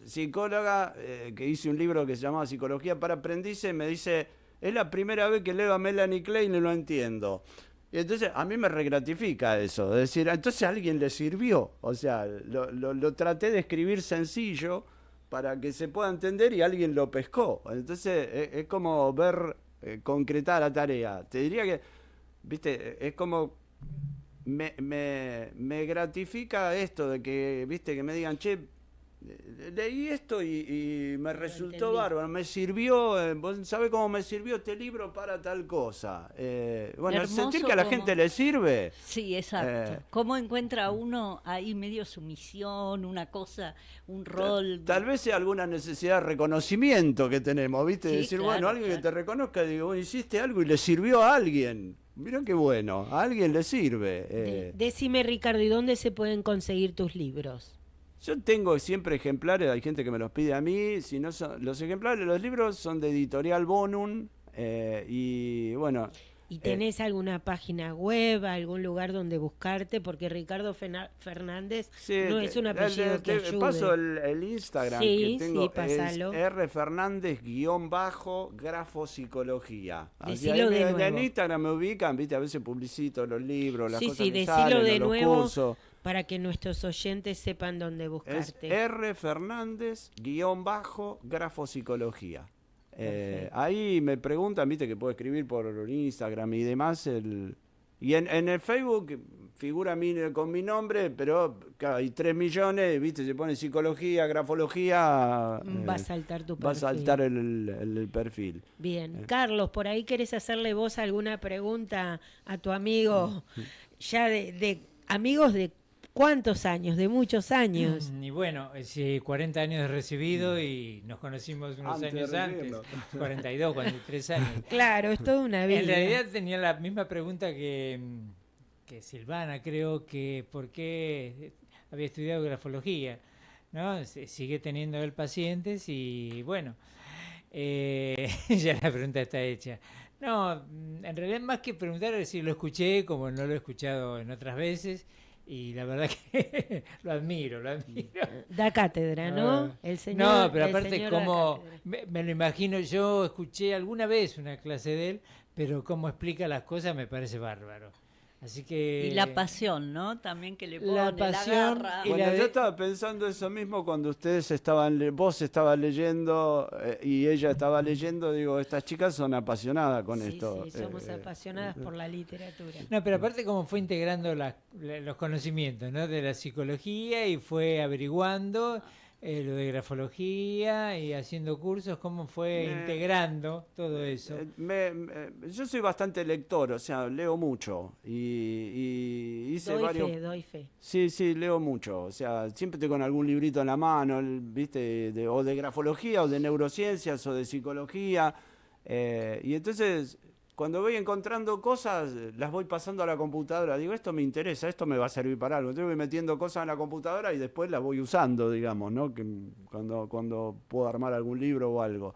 Speaker 5: psicóloga que hice un libro que se llamaba Psicología para Aprendices, me dice, es la primera vez que leo a Melanie Klein y lo entiendo. Y entonces a mí me regratifica eso, es decir, entonces a alguien le sirvió, o sea, lo traté de escribir sencillo para que se pueda entender y alguien lo pescó. Entonces es como ver concretar la tarea. Te diría que, viste, es como me gratifica esto de que, viste, que me digan, che, leí esto y me resultó bárbaro, me sirvió, vos sabés cómo me sirvió este libro para tal cosa. Bueno,
Speaker 2: Hermoso
Speaker 5: sentir que a la gente le sirve.
Speaker 2: Sí, exacto. ¿Cómo encuentra uno ahí medio su misión, una cosa, un rol?
Speaker 5: Tal vez sea alguna necesidad de reconocimiento que tenemos, ¿viste?
Speaker 2: Sí,
Speaker 5: Decir,
Speaker 2: claro,
Speaker 5: bueno, alguien
Speaker 2: claro.
Speaker 5: que te reconozca, digo, vos hiciste algo y le sirvió a alguien. Mirá qué bueno, a alguien le sirve.
Speaker 3: Decime, Ricardo, ¿y dónde se pueden conseguir tus libros?
Speaker 5: Yo tengo siempre ejemplares, hay gente que me los pide a mí, si no son, los ejemplares de los libros son de Editorial Bonum, y bueno...
Speaker 3: ¿Y tenés alguna página web, algún lugar donde buscarte? Porque Ricardo Fernández
Speaker 5: sí,
Speaker 3: no es un apellido que
Speaker 5: te
Speaker 3: ayude.
Speaker 5: paso el Instagram
Speaker 3: Sí,
Speaker 5: que tengo,
Speaker 3: sí, pásalo.
Speaker 5: es rfernández_grafopsicología. Así
Speaker 3: Decilo
Speaker 5: ahí
Speaker 3: de
Speaker 5: en
Speaker 3: nuevo.
Speaker 5: Instagram me ubican, viste, a veces publicito los libros, las
Speaker 3: Sí,
Speaker 5: cosas
Speaker 3: sí,
Speaker 5: que
Speaker 3: decilo
Speaker 5: salen,
Speaker 3: de
Speaker 5: los
Speaker 3: nuevo
Speaker 5: cursos.
Speaker 3: para que nuestros oyentes sepan dónde
Speaker 5: Es
Speaker 3: buscarte.
Speaker 5: rfernández_grafopsicología.
Speaker 3: Perfecto.
Speaker 5: Ahí me preguntan, viste, que puedo escribir por Instagram y demás. Y en el Facebook figura con mi nombre, pero claro, hay 3 millones, viste, se pone psicología, grafología.
Speaker 3: Va a saltar tu perfil.
Speaker 5: Va a saltar el perfil.
Speaker 3: Bien. Carlos, ¿por ahí querés hacerle vos alguna pregunta a tu amigo? Ya de amigos de ¿cuántos años? De muchos años.
Speaker 6: Y bueno, 40 años de recibido y nos conocimos unos
Speaker 5: Antes de
Speaker 6: años antes,
Speaker 5: recibirlo.
Speaker 6: 42, 43 años.
Speaker 3: Claro, es toda una vida.
Speaker 6: En realidad tenía la misma pregunta que Silvana, creo que por qué había estudiado grafología, ¿no? Sigue teniendo él pacientes y bueno, ya la pregunta está hecha. No, en realidad más que preguntar es si lo escuché, como no lo he escuchado en otras veces, y la verdad que lo admiro.
Speaker 3: Da cátedra, ¿no?
Speaker 6: Ah.
Speaker 3: El señor.
Speaker 6: No, pero
Speaker 3: el
Speaker 6: aparte
Speaker 3: señor da
Speaker 6: como
Speaker 3: cátedra.
Speaker 6: me lo imagino, yo escuché alguna vez una clase de él, pero cómo explica las cosas me parece bárbaro. Así que
Speaker 2: Y la pasión, ¿no? También que le pone,
Speaker 6: La pasión
Speaker 2: garra.
Speaker 6: y
Speaker 5: Bueno,
Speaker 6: la
Speaker 5: yo
Speaker 6: de-
Speaker 5: estaba pensando eso mismo cuando ustedes vos estabas leyendo y ella estaba leyendo, digo, estas chicas son apasionadas con
Speaker 3: Sí,
Speaker 5: esto.
Speaker 3: sí, somos apasionadas por la literatura.
Speaker 6: No, pero aparte cómo fue integrando los conocimientos, ¿no? De la psicología y fue averiguando lo de grafología y haciendo cursos, cómo fue integrando todo eso.
Speaker 5: Yo soy bastante lector, o sea, leo mucho y hice varios...
Speaker 3: Doy fe.
Speaker 5: Sí, leo mucho, o sea, siempre estoy con algún librito en la mano, ¿viste? O de grafología, o de neurociencias, o de psicología, y entonces cuando voy encontrando cosas, las voy pasando a la computadora. Digo, esto me interesa, esto me va a servir para algo. Entonces voy metiendo cosas en la computadora y después las voy usando, digamos, ¿no? Que cuando puedo armar algún libro o algo.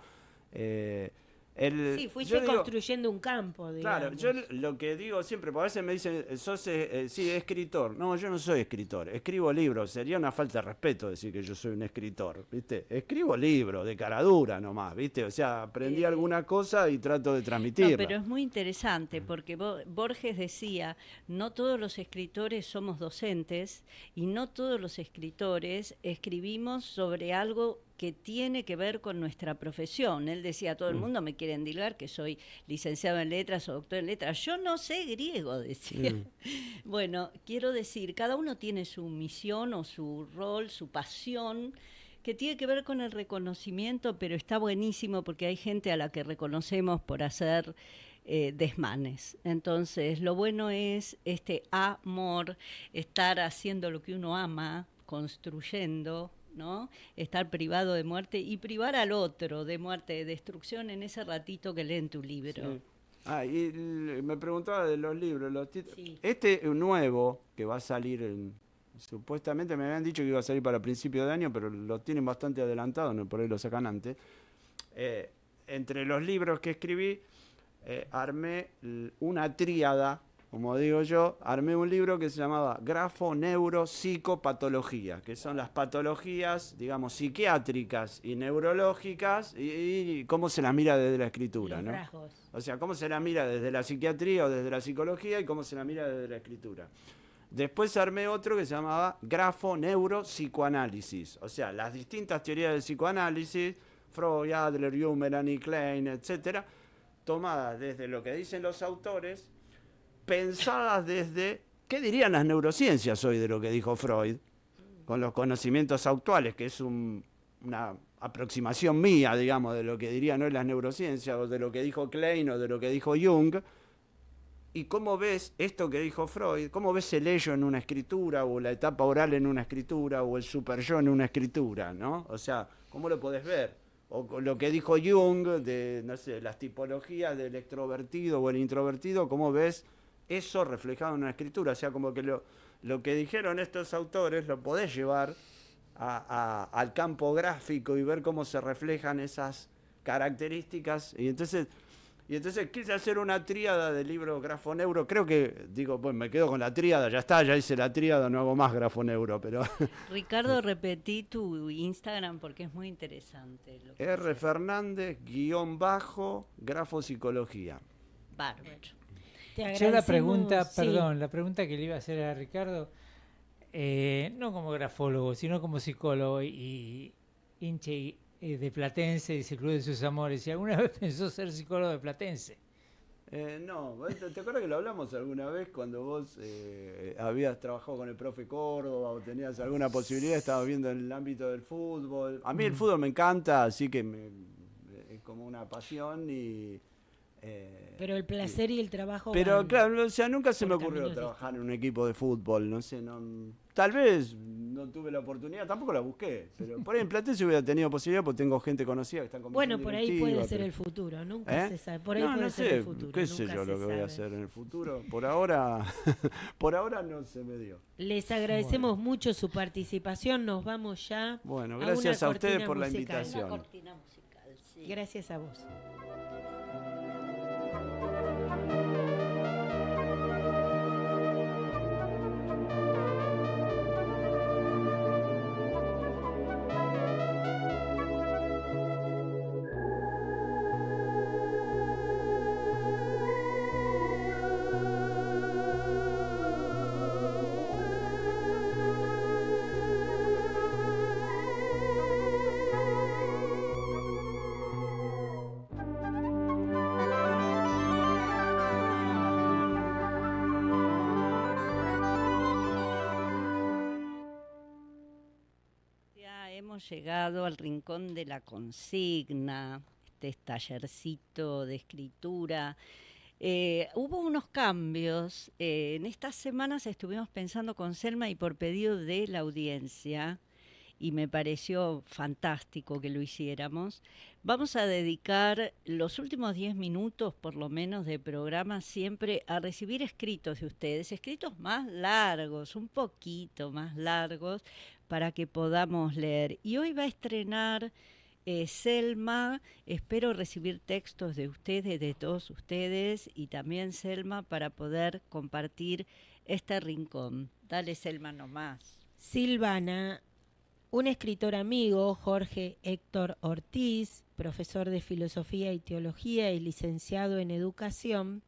Speaker 3: Sí, fuiste construyendo un campo, digamos.
Speaker 5: Claro, yo lo que digo siempre, porque a veces me dicen, sos sí, escritor. No, yo no soy escritor, escribo libros. Sería una falta de respeto decir que yo soy un escritor, ¿viste? Escribo libros de cara dura nomás, ¿viste? O sea, aprendí alguna cosa y trato de transmitirla.
Speaker 2: No, pero es muy interesante porque Borges decía, no todos los escritores somos docentes y no todos los escritores escribimos sobre algo que tiene que ver con nuestra profesión. Él decía, todo el mundo me quiere endilgar que soy licenciado en letras o doctor en letras. Yo no sé griego, decía. Bueno, quiero decir, cada uno tiene su misión o su rol, su pasión, que tiene que ver con el reconocimiento, pero está buenísimo porque hay gente a la que reconocemos por hacer desmanes. Entonces, lo bueno es este amor, estar haciendo lo que uno ama, construyendo, ¿no? Estar privado de muerte y privar al otro de muerte, de destrucción en ese ratito que leen tu libro.
Speaker 5: Sí. Y me preguntaba de los libros, los títulos.
Speaker 2: Sí.
Speaker 5: Este nuevo que va a salir, supuestamente me habían dicho que iba a salir para principio de año, pero lo tienen bastante adelantado, ¿no? Por ahí lo sacan antes. Entre los libros que escribí, armé una tríada. Como digo yo, armé un libro que se llamaba Grafo-Neuro-Psicopatología, que son las patologías, digamos, psiquiátricas y neurológicas y cómo se las mira desde la escritura, ¿no?
Speaker 3: Rasgos.
Speaker 5: O sea, cómo se las mira desde la psiquiatría o desde la psicología y cómo se las mira desde la escritura. Después armé otro que se llamaba Grafo-Neuro-Psicoanálisis, o sea, las distintas teorías del psicoanálisis, Freud, Adler, Jung, Melanie Klein, etcétera, tomadas desde lo que dicen los autores, pensadas desde, ¿qué dirían las neurociencias hoy de lo que dijo Freud? Con los conocimientos actuales, que es una aproximación mía, digamos, de lo que dirían hoy las neurociencias, o de lo que dijo Klein, o de lo que dijo Jung. ¿Y cómo ves esto que dijo Freud? ¿Cómo ves el ello en una escritura, o la etapa oral en una escritura, o el superyo en una escritura, ¿no? O sea, ¿cómo lo podés ver? O lo que dijo Jung de, no sé, las tipologías del extrovertido o el introvertido, ¿cómo ves eso reflejado en una escritura? O sea, como que lo que dijeron estos autores lo podés llevar al campo gráfico y ver cómo se reflejan esas características. Y entonces quise hacer una tríada de libros Grafo-Neuro. Creo que, digo, pues me quedo con la tríada, ya está, ya hice la tríada, no hago más Grafo-Neuro, pero...
Speaker 2: Ricardo, repetí tu Instagram porque es muy interesante.
Speaker 5: R. Fernández, _Grafopsicología.
Speaker 2: Bárbaro.
Speaker 6: Yo la pregunta, perdón, la pregunta que le iba a hacer a Ricardo, no como grafólogo, sino como psicólogo y hinche de Platense y se Club de sus Amores, ¿y alguna vez pensó ser psicólogo de Platense?
Speaker 5: No, ¿te acuerdas que lo hablamos alguna vez cuando vos habías trabajado con el profe Córdoba o tenías alguna posibilidad, estabas viendo en el ámbito del fútbol? A mí el fútbol me encanta, así que es como una pasión y...
Speaker 3: pero el placer y el trabajo...
Speaker 5: Pero claro, o sea, nunca se me ocurrió trabajar en un equipo de fútbol, no sé, tal vez no tuve la oportunidad, tampoco la busqué, pero por ahí en Platense hubiera tenido posibilidad porque tengo gente conocida que está en
Speaker 3: Bueno, por ahí puede ser el futuro, nunca se sabe, por ahí puede ser el futuro.
Speaker 5: Qué sé yo lo que voy a hacer en el futuro, por ahora no se me dio.
Speaker 3: Les agradecemos mucho su participación, nos vamos ya.
Speaker 5: Bueno, gracias a ustedes por la
Speaker 3: musical.
Speaker 5: invitación.
Speaker 2: Una cortina musical, sí.
Speaker 3: Gracias a vos.
Speaker 2: Llegado al rincón de la consigna, este tallercito de escritura. Hubo unos cambios. En estas semanas estuvimos pensando con Selma y por pedido de la audiencia y me pareció fantástico que lo hiciéramos. Vamos a dedicar los últimos 10 minutos, por lo menos, de programa siempre a recibir escritos de ustedes, escritos más largos, un poquito más largos, para que podamos leer. Y hoy va a estrenar Selma. Espero recibir textos de ustedes, de todos ustedes, y también Selma, para poder compartir este rincón. Dale, Selma, nomás.
Speaker 3: Silvana, un escritor amigo, Jorge Héctor Ortiz, profesor de Filosofía y Teología y licenciado en Educación,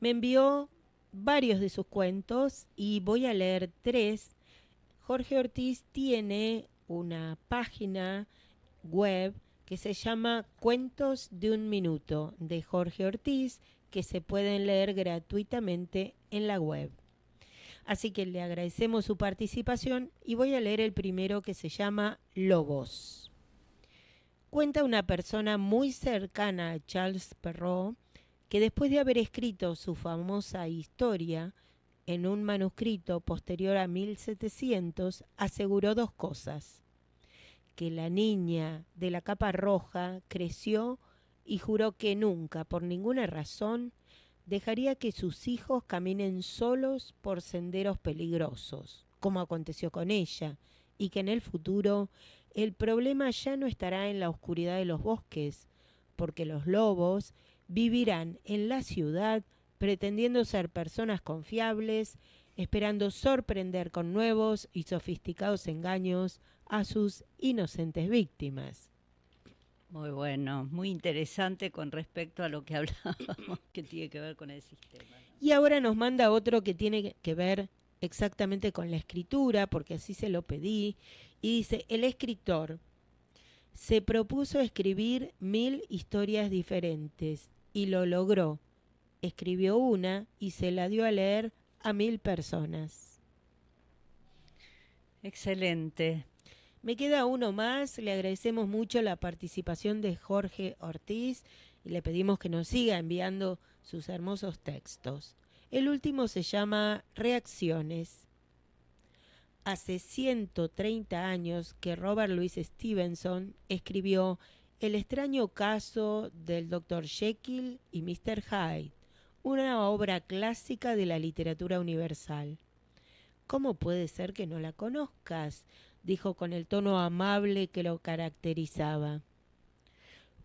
Speaker 3: me envió varios de sus cuentos y voy a leer 3. Jorge Ortiz tiene una página web que se llama Cuentos de un Minuto de Jorge Ortiz, que se pueden leer gratuitamente en la web. Así que le agradecemos su participación y voy a leer el primero, que se llama Lobos. Cuenta una persona muy cercana a Charles Perrault que después de haber escrito su famosa historia en un manuscrito posterior a 1700, aseguró 2 cosas: que la niña de la capa roja creció y juró que nunca, por ninguna razón, dejaría que sus hijos caminen solos por senderos peligrosos, como aconteció con ella, y que en el futuro el problema ya no estará en la oscuridad de los bosques, porque los lobos vivirán en la ciudad pretendiendo ser personas confiables, esperando sorprender con nuevos y sofisticados engaños a sus inocentes víctimas.
Speaker 2: Muy bueno, muy interesante con respecto a lo que hablábamos, que tiene que ver con el sistema, ¿no?
Speaker 3: Y ahora nos manda otro que tiene que ver exactamente con la escritura, porque así se lo pedí, y dice: el escritor se propuso escribir 1000 historias diferentes y lo logró. Escribió una y se la dio a leer a 1000 personas.
Speaker 2: Excelente.
Speaker 3: Me queda uno más. Le agradecemos mucho la participación de Jorge Ortiz y le pedimos que nos siga enviando sus hermosos textos. El último se llama Reacciones. Hace 130 años que Robert Louis Stevenson escribió El extraño caso del Dr. Jekyll y Mr. Hyde, una obra clásica de la literatura universal. ¿Cómo puede ser que no la conozcas?, dijo con el tono amable que lo caracterizaba.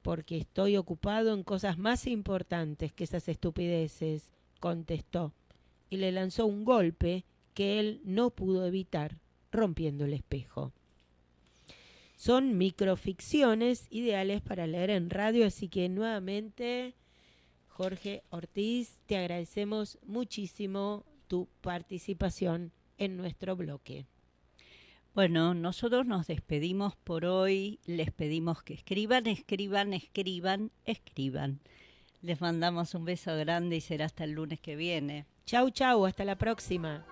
Speaker 3: Porque estoy ocupado en cosas más importantes que esas estupideces, contestó, y le lanzó un golpe que él no pudo evitar, rompiendo el espejo. Son microficciones ideales para leer en radio, así que nuevamente, Jorge Ortiz, te agradecemos muchísimo tu participación en nuestro bloque.
Speaker 2: Bueno, nosotros nos despedimos por hoy, les pedimos que escriban, escriban, escriban, escriban. Les mandamos un beso grande y será hasta el lunes que viene.
Speaker 3: Chau, chau, hasta la próxima.